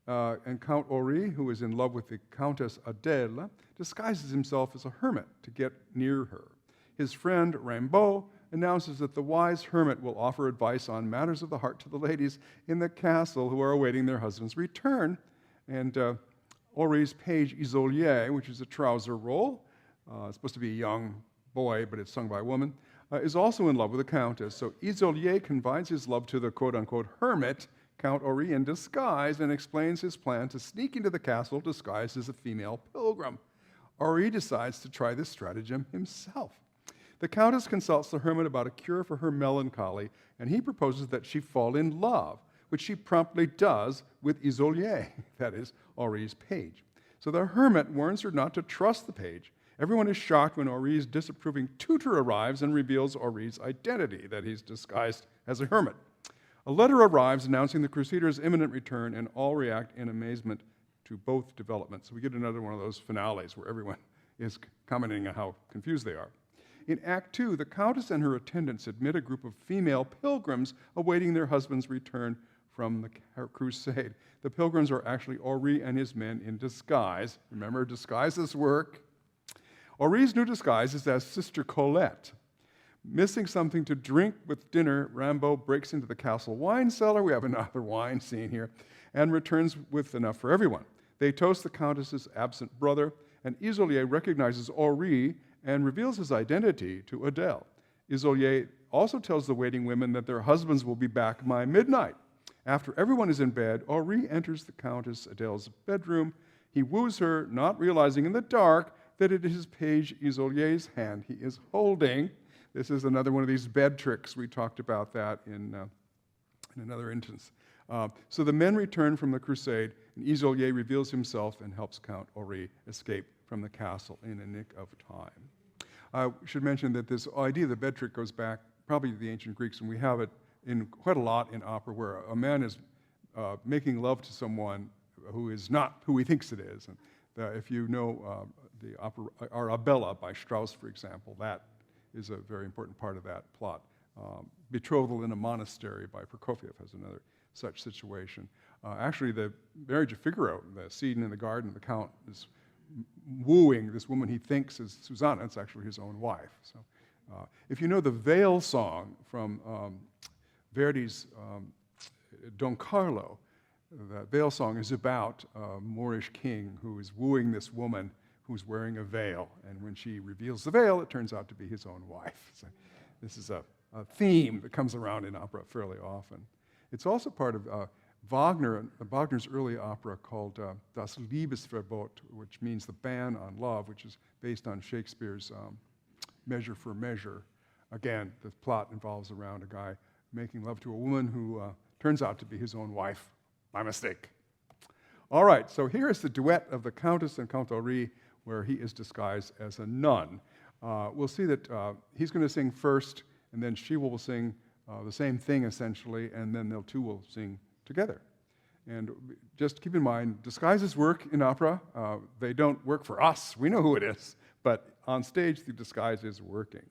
And Count Henri, who is in love with the Countess Adèle, disguises himself as a hermit to get near her. His friend Rimbaud announces that the wise hermit will offer advice on matters of the heart to the ladies in the castle who are awaiting their husband's return. And Henri's page Isolier, which is a trouser role, it's supposed to be a young boy, but it's sung by a woman, is also in love with the countess. So Isolier confides his love to the quote-unquote hermit, Count Henri, in disguise, and explains his plan to sneak into the castle disguised as a female pilgrim. Henri decides to try this stratagem himself. The countess consults the hermit about a cure for her melancholy, and he proposes that she fall in love, which she promptly does with Isolier, that is, Henri's page. So the hermit warns her not to trust the page. Everyone is shocked when Henri's disapproving tutor arrives and reveals Henri's identity, that he's disguised as a hermit. A letter arrives announcing the Crusaders' imminent return, and all react in amazement to both developments. So we get another one of those finales where everyone is commenting on how confused they are. In Act 2, the Countess and her attendants admit a group of female pilgrims awaiting their husband's return from the crusade. The pilgrims are actually Henri and his men in disguise. Remember, disguises work. Henri's new disguise is as Sister Colette. Missing something to drink with dinner, Rimbaud breaks into the castle wine cellar. We have another wine scene here, and returns with enough for everyone. They toast the Countess's absent brother, and Isolier recognizes Henri and reveals his identity to Adèle. Isolier also tells the waiting women that their husbands will be back by midnight. After everyone is in bed, Henri enters the Countess Adèle's bedroom. He woos her, not realizing in the dark that it is his page Isolier's hand he is holding. This is another one of these bed tricks. We talked about that in another instance. So the men return from the crusade, and Isolier reveals himself and helps Count Henri escape from the castle in a nick of time. I should mention that this idea of the bed trick goes back probably to the ancient Greeks, and we have it in quite a lot in opera, where a man is making love to someone who is not who he thinks it is. And if you know the opera Arabella by Strauss, for example, that is a very important part of that plot. Betrothal in a Monastery by Prokofiev has another such situation. Actually, the marriage of Figaro, the scene in the garden, the Count is wooing this woman he thinks is Susanna. It's actually his own wife. So, if you know the Veil song from Verdi's Don Carlo, the Veil song is about a Moorish king who is wooing this woman who's wearing a veil. And when she reveals the veil, it turns out to be his own wife. So this is a theme that comes around in opera fairly often. It's also part of Wagner's early opera called Das Liebesverbot, which means the ban on love, which is based on Shakespeare's Measure for Measure. Again, the plot involves around a guy making love to a woman who turns out to be his own wife by mistake. All right, so here is the duet of the Countess and Count Henri, where he is disguised as a nun. We'll see that he's going to sing first, and then she will sing the same thing essentially, and then the two will sing together. And just keep in mind, disguises work in opera. They don't work for us. We know who it is. But on stage, the disguise is working.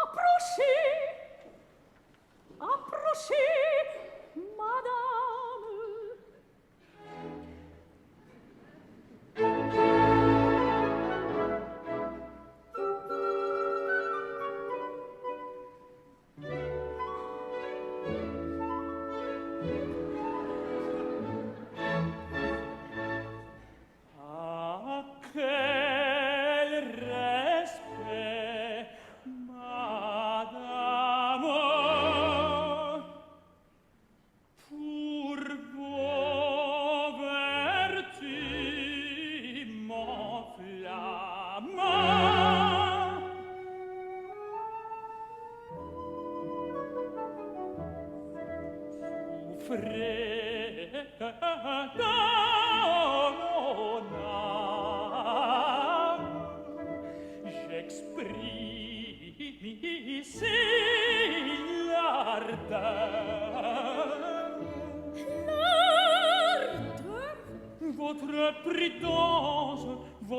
Approchez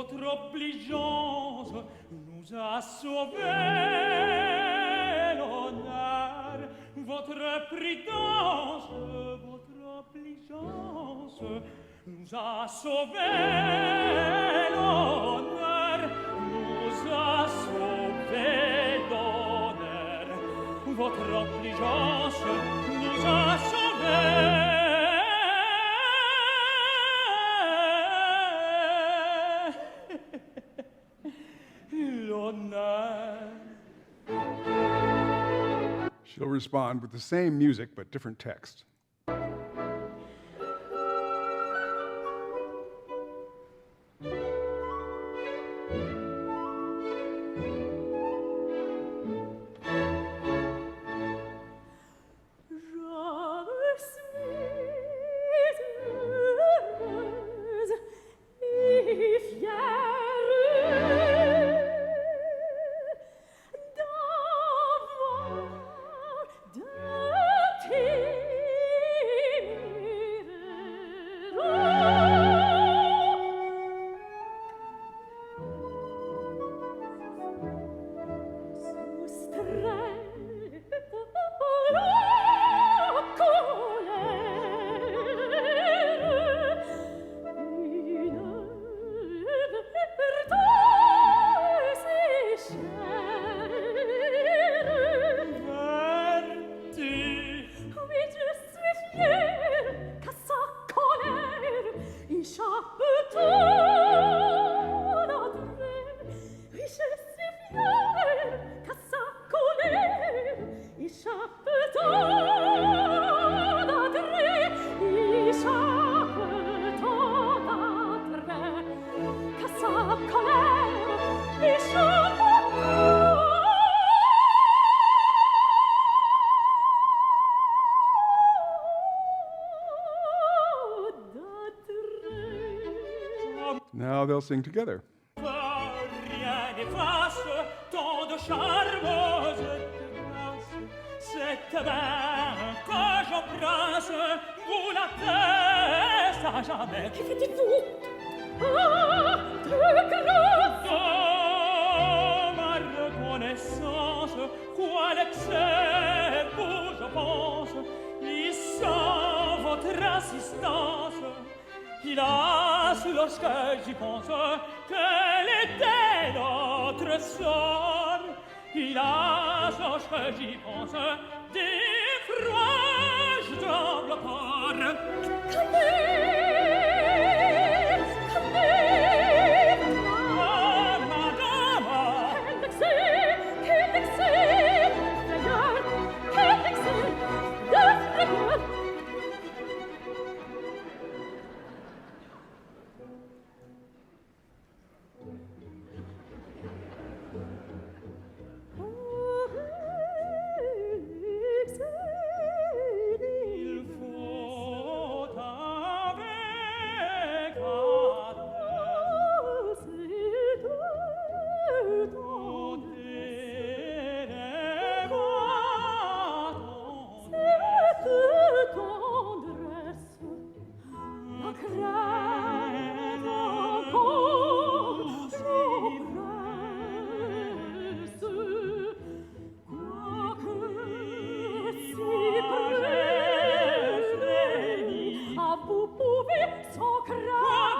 Votre obligeance nous a sauvé l'honneur. Votre prudence, votre obligeance nous a sauvé l'honneur. Nous a sauvé l'honneur. Votre obligeance nous a sauvé. She'll respond with the same music but different text. Now they'll sing together. Rien n'efface tant de charmeuse grâce. Cette main que j'embrasse vous l'atteste à jamais. Que faites-vous? Ah, de grâce! De ma reconnaissance, quoi l'excès vous je pense, et sans votre assistance, hélas, lorsque j'y pense, quel était notre sort. Hélas, lorsque j'y pense, d'effroi je tremble encore. Ah, madame! Quel excès, frayeur, quel excès de frayeur!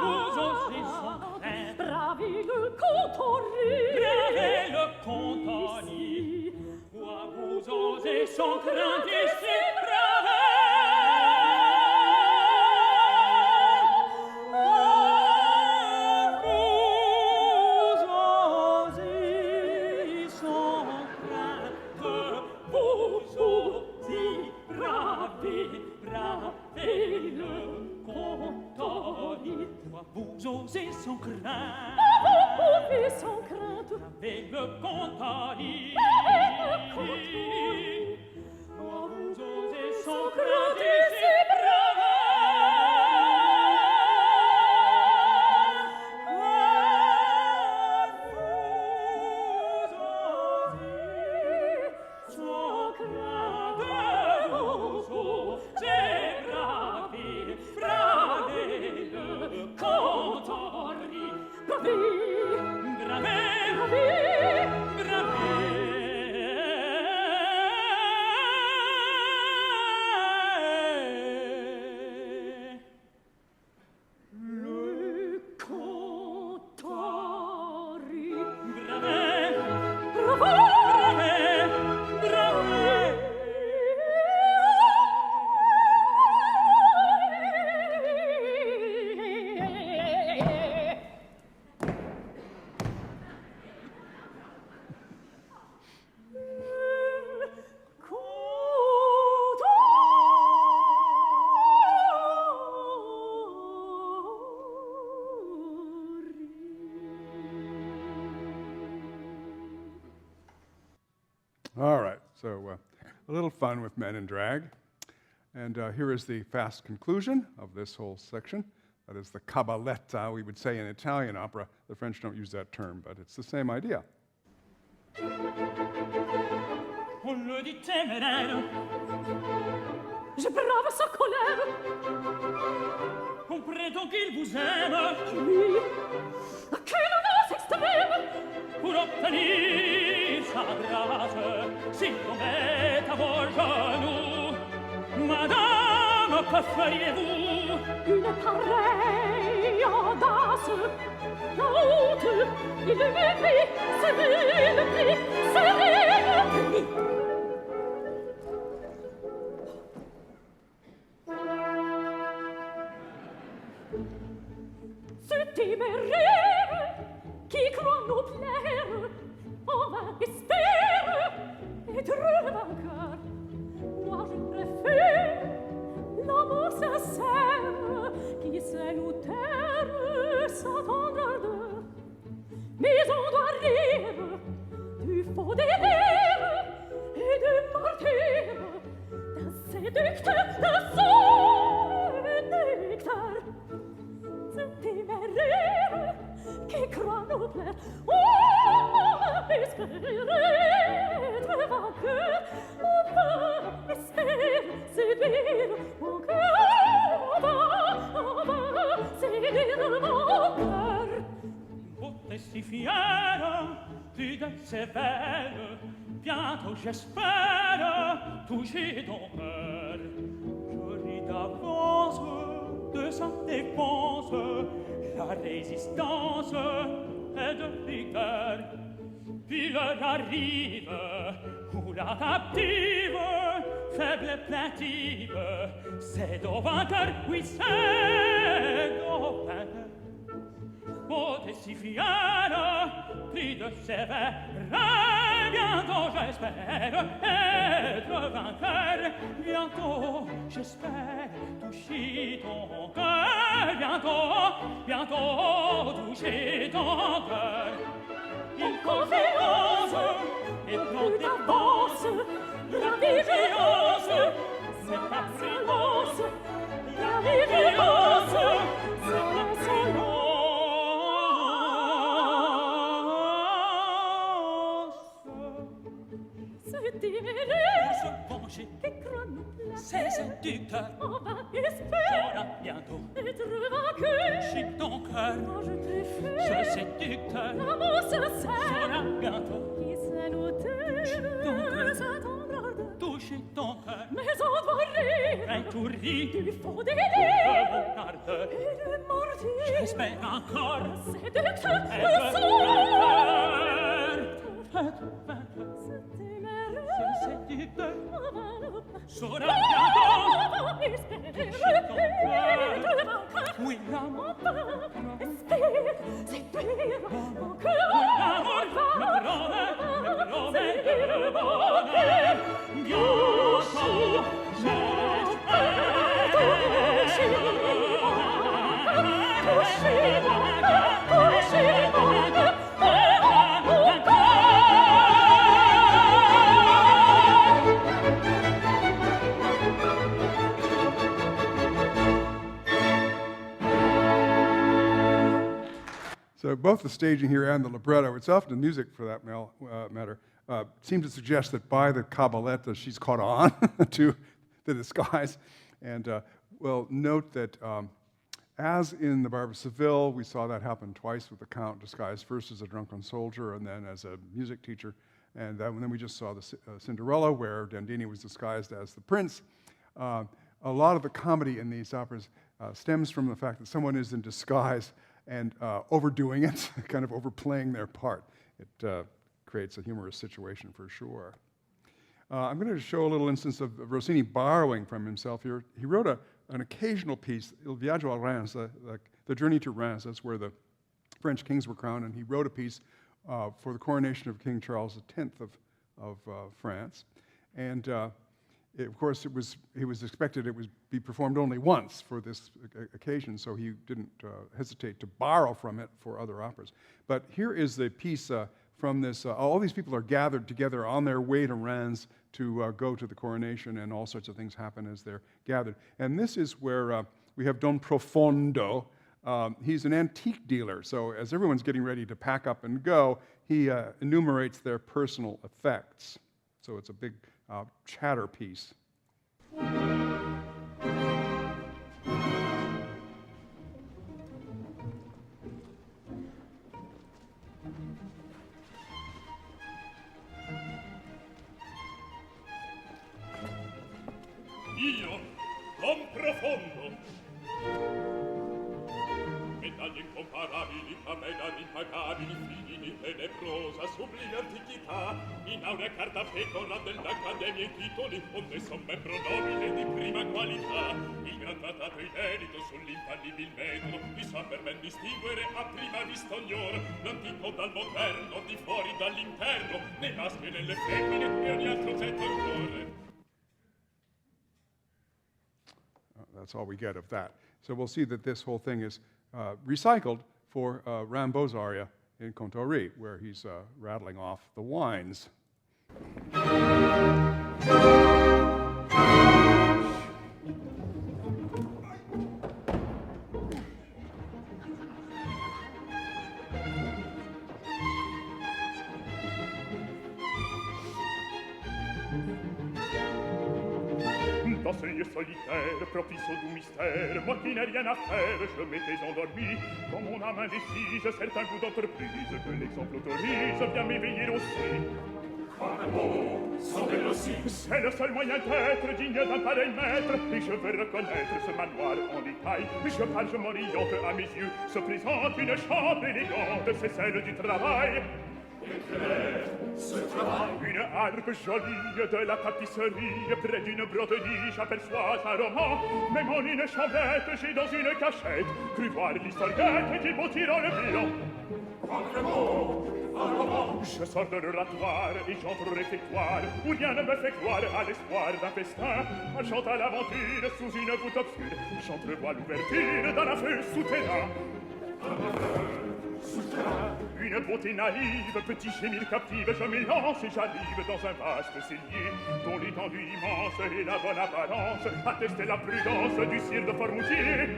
Vous osez sans crainte, avec le compagnie. Vous osez sans crainte et si brave. Vous osez sans crainte, vous osez braver, braver le compagnie. All right, so a little fun with men in drag. And here is the fast conclusion of this whole section. That is the cabaletta, we would say in Italian opera. The French don't use that term, but it's the same idea. On le dit téméraire, je brave sa colère. On prétend qu'il vous aime, lui, à quelle audace extrême, pour obtenir sa grâce, s'il tombait à vos genoux. Madame, que feriez-vous? Une pareille audace, la honte, il le mépris, c'est le prix, c'est le prix. Ce téméraire qui croit nous plaire, en vain espère être vainqueur. Moi je préfère l'amour sincère qui sait nous taire sans tendreur. Mais on doit rire du faux délire et du martyre d'un séducteur, d'un séducteur. Ce téméraire qui croit nous plaire, oh, espérer être vainqueur, on va espérer séduire mon cœur, on va séduire mon cœur. Beauté si fière, prudence sévère, bientôt j'espère toucher ton cœur. Je ris d'avance de sa défense, la résistance est de rigueur. Puis l'heure arrive où la captive, faible et plaintive, c'est au vainqueur, oui c'est au vainqueur. Beauté si fière, pris de sévère, bientôt j'espère être vainqueur. Bientôt j'espère toucher ton cœur. Bientôt toucher ton cœur. Il confiance et prend défense, la vigilance, c'est pas silence. La vigilance, c'est pas silence. C'est téméraire, se venger, qui croit nous plaire, c'est séducteur, on va espérer bientôt être vaincu. Toucher ton cœur, moi je préfère, ce séducteur, l'amour sincère, sera bientôt, qui sait nous taire, s'attendre de toucher ton cœur. Mais on doit rire, un tout rire, du faux délire, de mon ardeur, et de martyr, j'espère encore, séducteur, être vainqueur, être vainqueur. Ce séducteur sera bientôt toucher ton cœur. Oui, l'amour, espère, séduire mon cœur. Oui, l'amour me promet de bonheur. Bientôt, j'espère toucher mon cœur. Toucher mon cœur. So both the staging here and the libretto itself, and the music for that matter, seem to suggest that by the cabaletta she's caught on to the disguise. And we'll note that as in the Barber of Seville, we saw that happen twice with the Count disguised first as a drunken soldier and then as a music teacher. And then we just saw the Cinderella where Dandini was disguised as the prince. A lot of the comedy in these operas stems from the fact that someone is in disguise and overdoing it, kind of overplaying their part. It creates a humorous situation for sure. I'm going to show a little instance of Rossini borrowing from himself here. He wrote an occasional piece, Il Viaggio a Reims, the Journey to Reims. That's where the French kings were crowned, and he wrote a piece for the coronation of King Charles X of France. And of course, he was expected it would be performed only once for this occasion, so he didn't hesitate to borrow from it for other operas. But here is the piece from this. All these people are gathered together on their way to Reims to go to the coronation, and all sorts of things happen as they're gathered. And this is where we have Don Profondo. He's an antique dealer, so as everyone's getting ready to pack up and go, he enumerates their personal effects. So it's a big chatter piece. Io, Don Profondo, medaglie incomparabili, medaglie impagabili, figli di tenebrosa, sublime antichità, in aurea carta pecora dell'Accademia i titoli, onde son membro nobile di prima qualità, il gran trattato inedito sull'infallibil metro, vi sa per ben distinguere a prima vista ognor, l'antico dal moderno, di fuori dall'interno, nei maschi e nelle femmine e ogni altro oggetto ancora. That's all we get of that. So we'll see that this whole thing is recycled for Rimbaud's aria in Contori, where he's rattling off the wines. D'enseigne solitaire, propice au doux mystère, moi qui n'ai rien à faire, je m'étais endormi, dans mon âme indécise, certain goût d'entreprise, que l'exemple autorise, vient m'éveiller aussi. C'est le seul moyen d'être digne d'un pareil maître, et je veux reconnaître ce manoir en détail. Je parle, je m'oriente, à mes yeux se présente une chambre élégante, c'est celle du travail. Une harpe jolie de la tapisserie, près d'une broderie, j'aperçois un roman. Même en une chambrette, j'ai dans une cachette cru voir l'historiette qui bâtit en le bilan. Je sors de l'oratoire et j'entre au réfectoire, où rien ne me fait croire à l'espoir d'un festin. J'entre à l'aventure sous une voûte obscure, j'entrevois l'ouverture d'un feu souterrain. Une beauté naïve, petit gémir captive, je m'élance et j'arrive dans un vaste cellier, dont l'étendue immense et la bonne apparence attestent la prudence du sire de Formoutier.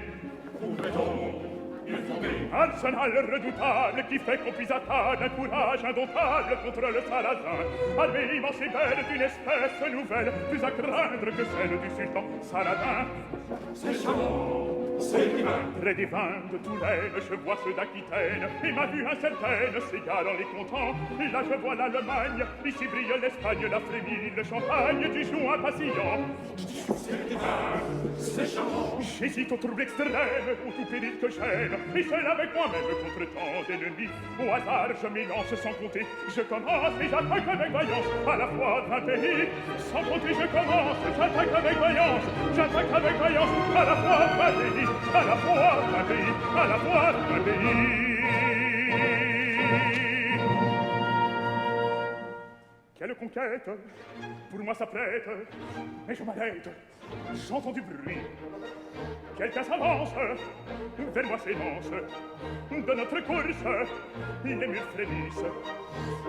Arsenal redoutable qui fait qu'on puisse atteindre un courage indomptable contre le sarrasin, armée immense et belle d'une espèce nouvelle, plus à craindre que celle du sultan Saladin. C'est charmant, c'est divin. Près des vins de Touraine, je vois ceux d'Aquitaine, et ma vue incertaine s'égare en les comptant. Là je vois l'Allemagne, ici brille l'Espagne, la Frémille, le Champagne, du joug impatient. C'est divin, c'est charmant. J'hésite au trouble extrême, au tout péril que j'aime, et seul avec moi-même contre tant d'ennemis. Au hasard je m'élance sans compter, je commence et j'attaque avec vaillance, à la fois d'un pays. Sans compter je commence, j'attaque avec vaillance, j'attaque avec vaillance, à la fois d'un pays, à la fois d'un pays, à la fois d'un pays. Quelle conquête pour moi s'apprête, mais je m'arrête, j'entends du bruit. Quelqu'un s'avance, vers moi s'élance, de notre course, les murs frémissent,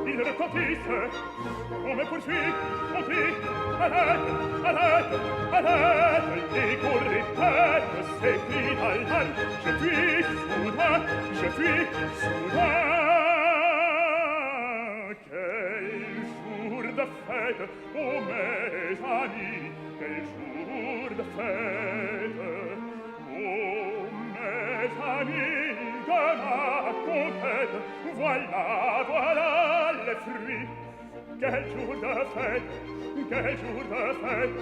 ils retentissent, on me poursuit, on crie, arrête, arrête, arrête, les cours répètent, c'est cris d'Allemagne, je fuis soudain, je fuis soudain. De fête, oh mes amis, quel jour de fête, oh mes amis de ma conquête, voilà, voilà les fruits, quel jour de fête, quel jour de fête,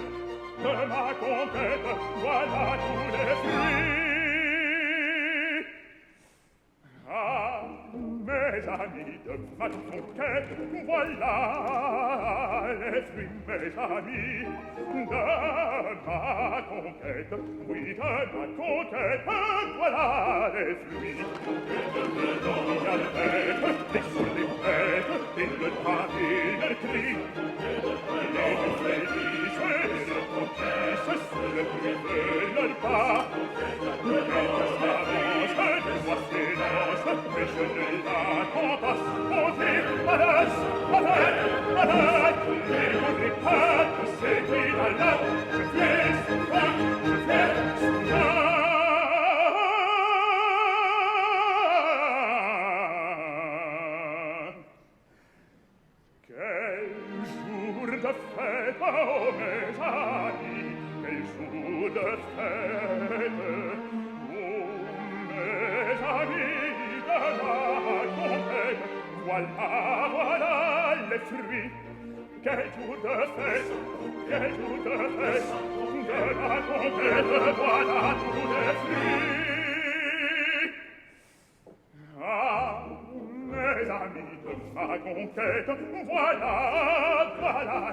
de ma conquête, voilà tous les fruits. Ah, mes amis de ma conquête, voilà les fruits, mes amis, de ma conquête, oui, de ma conquête, voilà les fruits. Il y a le bête, et sur les bêtes, et le pavé, le cri, les flélisses, et le conquêtes, sur le bruit de leur pas, et que ça avance, de moi s'élance, mais je ne l'attends pas, montez, alas, et on n'est pas tous ces qui là, je fais souvent, je fais souvent. Quel jour de fête, oh mes amis, quel jour de fête, oh mes amis de la conquête, voilà les fruits. Quel jour de fête, quel jour de fête, de la conquête, voilà tous les fruits. Ah, mes amis de ma conquête, voilà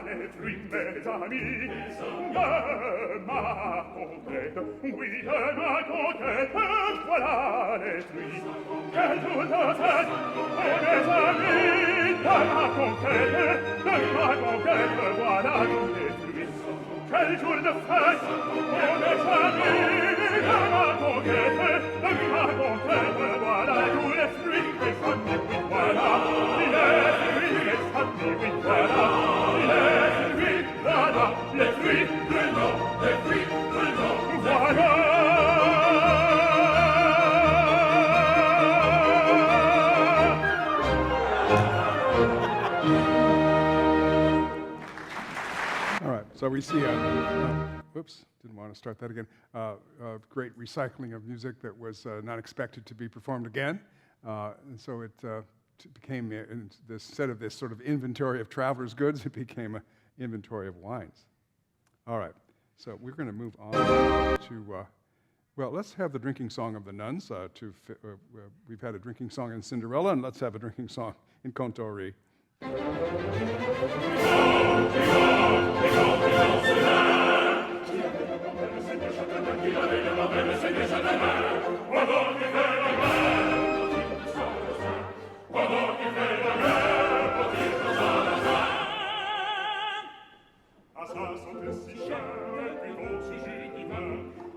les fruits, mes amis, de ma conquête, oui, de ma conquête, voilà les fruits. Quel jour de fête, oh mes amis, de ma conquête, voilà tous les fruits. Quel jour de fête, oh mes amis, de ma conquête, voilà tous les fruits. Les fruits, oui, voilà, les fruits, oui, voilà, les fruits, voilà, les fruits, les fruits, voilà. So we see oops, didn't want to start that again, a great recycling of music that was not expected to be performed again. And so it became, instead of this sort of inventory of traveler's goods, it became an inventory of wines. All right, so we're going to move on to, well, let's have the drinking song of the nuns. We've had a drinking song in Cinderella, and let's have a drinking song in Contori.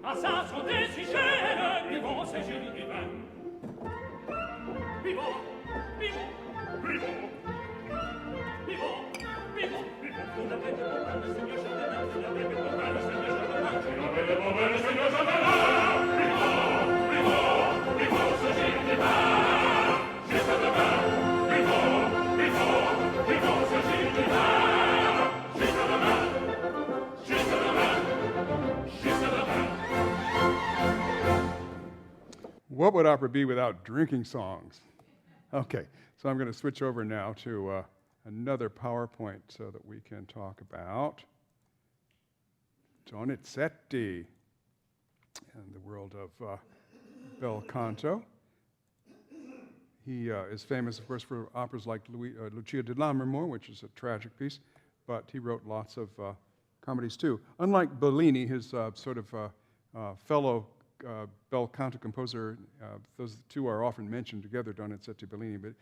À sa santé si chère, buvons ce jus divin. Buvons, buvons, buvons, buvons, buvons, buvons. Vous l'avez de bon vin, le Seigneur Chardonnay. Vous l'avez de bon vin, le Seigneur Chardonnay. Vous l'avez de bon vin, le Seigneur Chardonnay. Buvons, buvons, buvons ce jus divin. Jusqu'à demain. Buvons, buvons, buvons ce jus divin. Jusqu'à demain. Jusqu'à demain. Jusqu'à demain. What would opera be without drinking songs? Okay, so I'm going to switch over now to another PowerPoint so that we can talk about Donizetti and the world of bel canto. He is famous, of course, for operas like Lucia di Lammermoor, which is a tragic piece, but he wrote lots of comedies too. Unlike Bellini, his sort of fellow bel canto composer, those two are often mentioned together, Donizetti, Bellini, but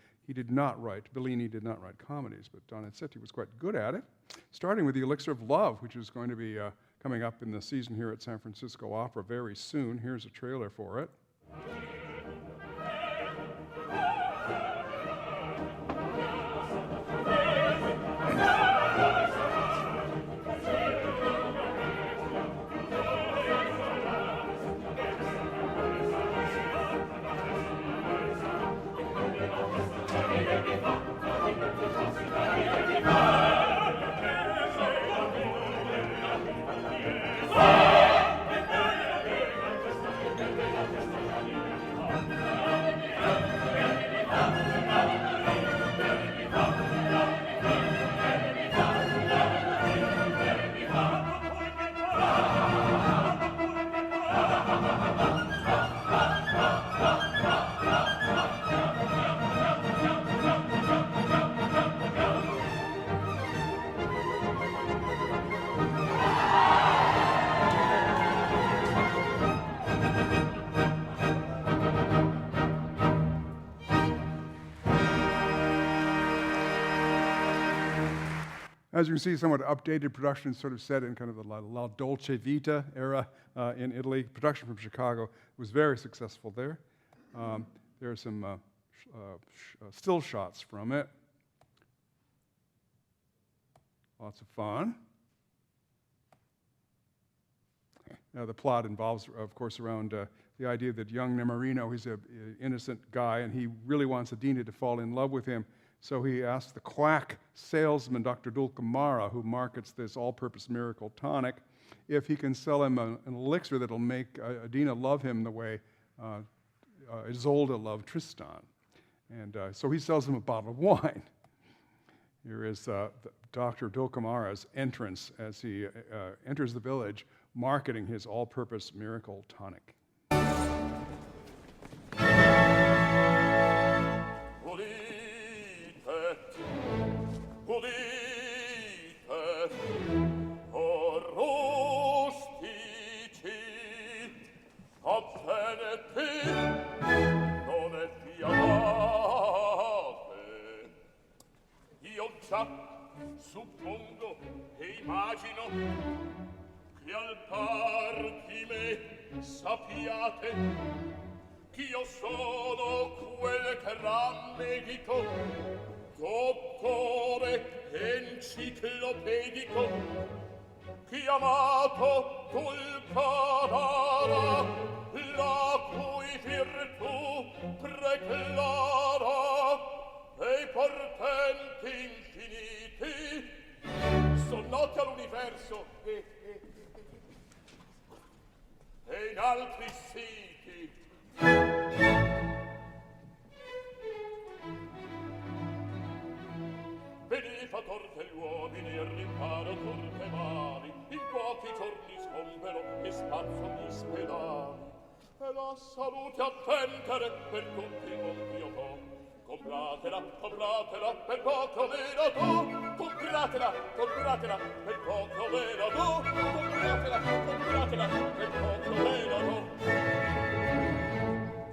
Bellini did not write comedies, but Donizetti was quite good at it, starting with The Elixir of Love, which is going to be coming up in the season here at San Francisco Opera very soon. Here's a trailer for it. As you can see, somewhat updated production, sort of set in kind of the La Dolce Vita era in Italy. Production from Chicago was very successful there. There are some still shots from it. Lots of fun. Now, the plot involves, of course, around the idea that young Nemorino, he's an innocent guy, and he really wants Adina to fall in love with him. So he asks the quack salesman, Dr. Dulcamara, who markets this all-purpose miracle tonic, if he can sell him an elixir that'll make Adina love him the way Isolde loved Tristan. And so he sells him a bottle of wine. Here is Dr. Dulcamara's entrance as he enters the village, marketing his all-purpose miracle tonic. Suppongo e immagino che al par di me sappiate ch'io sono quel gran medico, dottore enciclopedico, chiamato Dulcamara, la cui virtù preclara e portenti infiniti son noti all'universo e in altri siti. Benefator degli uomini e riparator de mali, in pochi giorni sgombero e spazzo gli spedali, e la salute attendere per tutti i mondi io do. Compratela, compratela, per poco meno tu. Compratela, compratela, per poco meno tu. Compratela, compratela, per poco meno tu.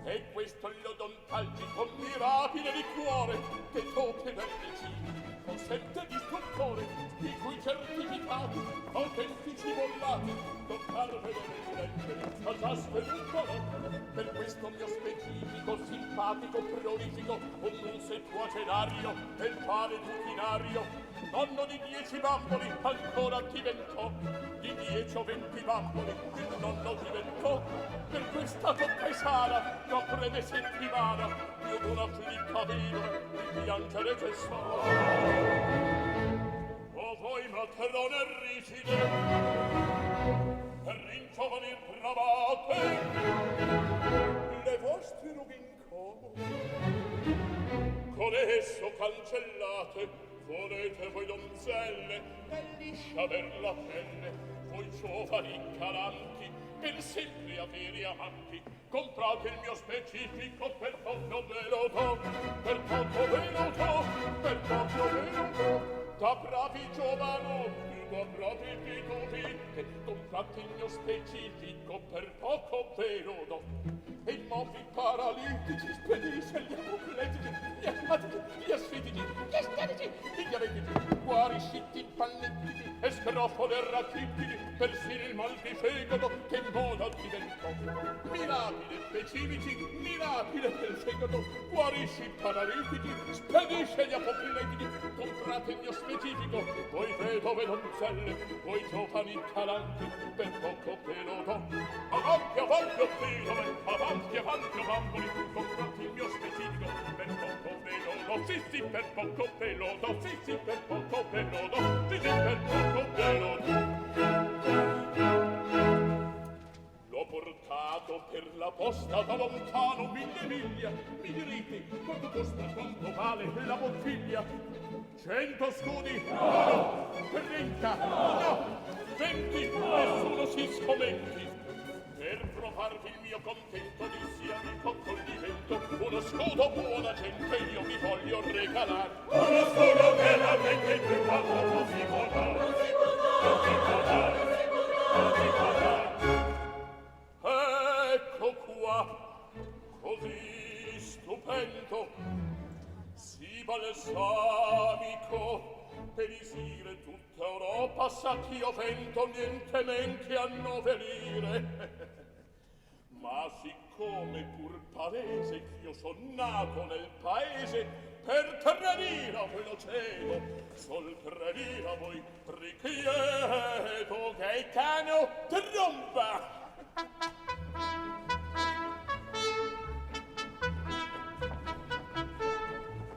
E questo l'odontalgico mirabile liquore che tutte le medicine consente di stupore, i cui certificati autentici bollati toccarvelo nel leggere a già svenuto. Per questo mio specifico, simpatico, prolifico, un septuagenario e il pane tutinario, nonno di 10 bamboli, ancora diventò, di 10 o 20 bamboli, il nonno diventò. Per questa contesana, da breve settimana, più d'una flicca viva, di piangere cessò. O voi matrone rigide, per ringiovanir bravate, le vostre rughe incomode, con esso cancellate, volete voi donzelle, e liscia aver la pelle, voi giovani calanti, per sempre avere amanti, comprate il mio specifico, per poco ve lo do, per poco ve lo do, per poco ve lo do, da bravi giovanotti, da bravi pituti, che comprate il mio specifico, per poco ve lo do. E i mobili paralitici, spedisce gli apopletici, gli asmatici, gli asfitici, gli estetici, gli diabetici, guariscitti, pannetici, e scrofoli e rachitici, persino il mal di fegato che in moda diventò. Mirabile, specifici, mirabile del fegato, guarisci paralitici, spedisce gli apopletici, comprate il mio specifico, voi vedove donzelle, voi giovani calanti, per poco ve lo do. Avanti, avanti, o vedove, avanti, avanti, bamboli, comprate il mio specifico, per poco ve lo do, sì, sì, per poco ve lo do, sì, sì, per poco ve lo do, sì, sì, per poco ve lo do. L'ho portato per la posta da lontano 1000 miglia, mi direte, quanto costa, quanto vale la bottiglia? 100 scudi? No! 30? No! 20? Nessuno si scomenti. Per provarvi il mio contento dissi amico accoglimento, uno scudo buona gente io vi voglio regalare. Uno scudo che la gente più quanto non si può dare. Non si può dare, non si può dare, non si può dare. Ecco qua, così stupendo, si balsamico, e di sire tutta Europa sa ch'io vento niente men che a novelire. Ma siccome pur palese ch'io son nato nel paese, per tradire a voi lo cedo, sol tradire a voi richiedo che il cano tromba.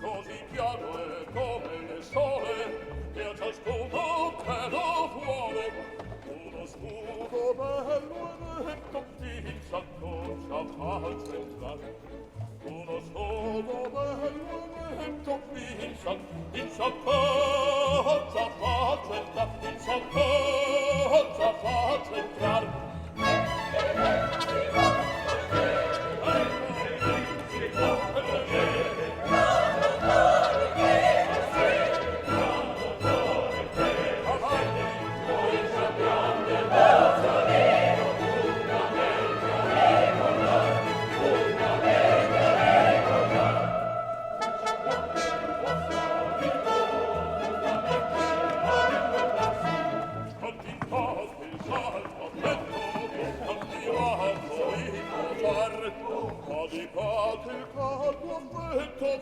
Così chiaro è come il sole, che a ciascuno che lo vuole, uno scudo bello e netto in saccoccia faccia entrare. Uno scudo bello e netto in saccoccia faccia entrare, in saccoccia faccia entrare.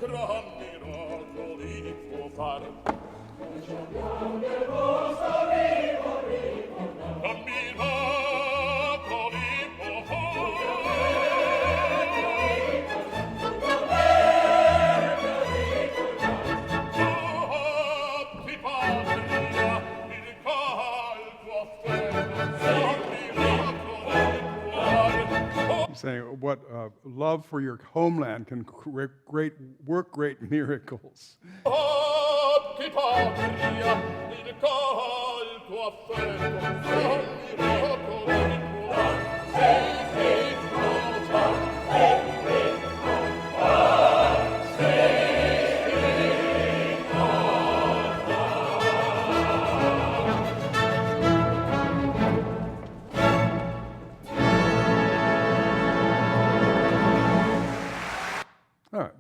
Gran miracoli può far. Gran miracoli può Sappi patria, il caldo affetto, miracoli può far. He's saying what love for your homeland can work great miracles. Sappi patria, il caldo affetto, miracoli può far.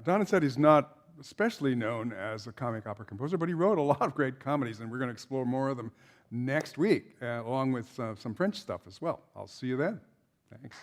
Donna said he's not especially known as a comic opera composer, but he wrote a lot of great comedies, and we're going to explore more of them next week, along with some French stuff as well. I'll see you then. Thanks.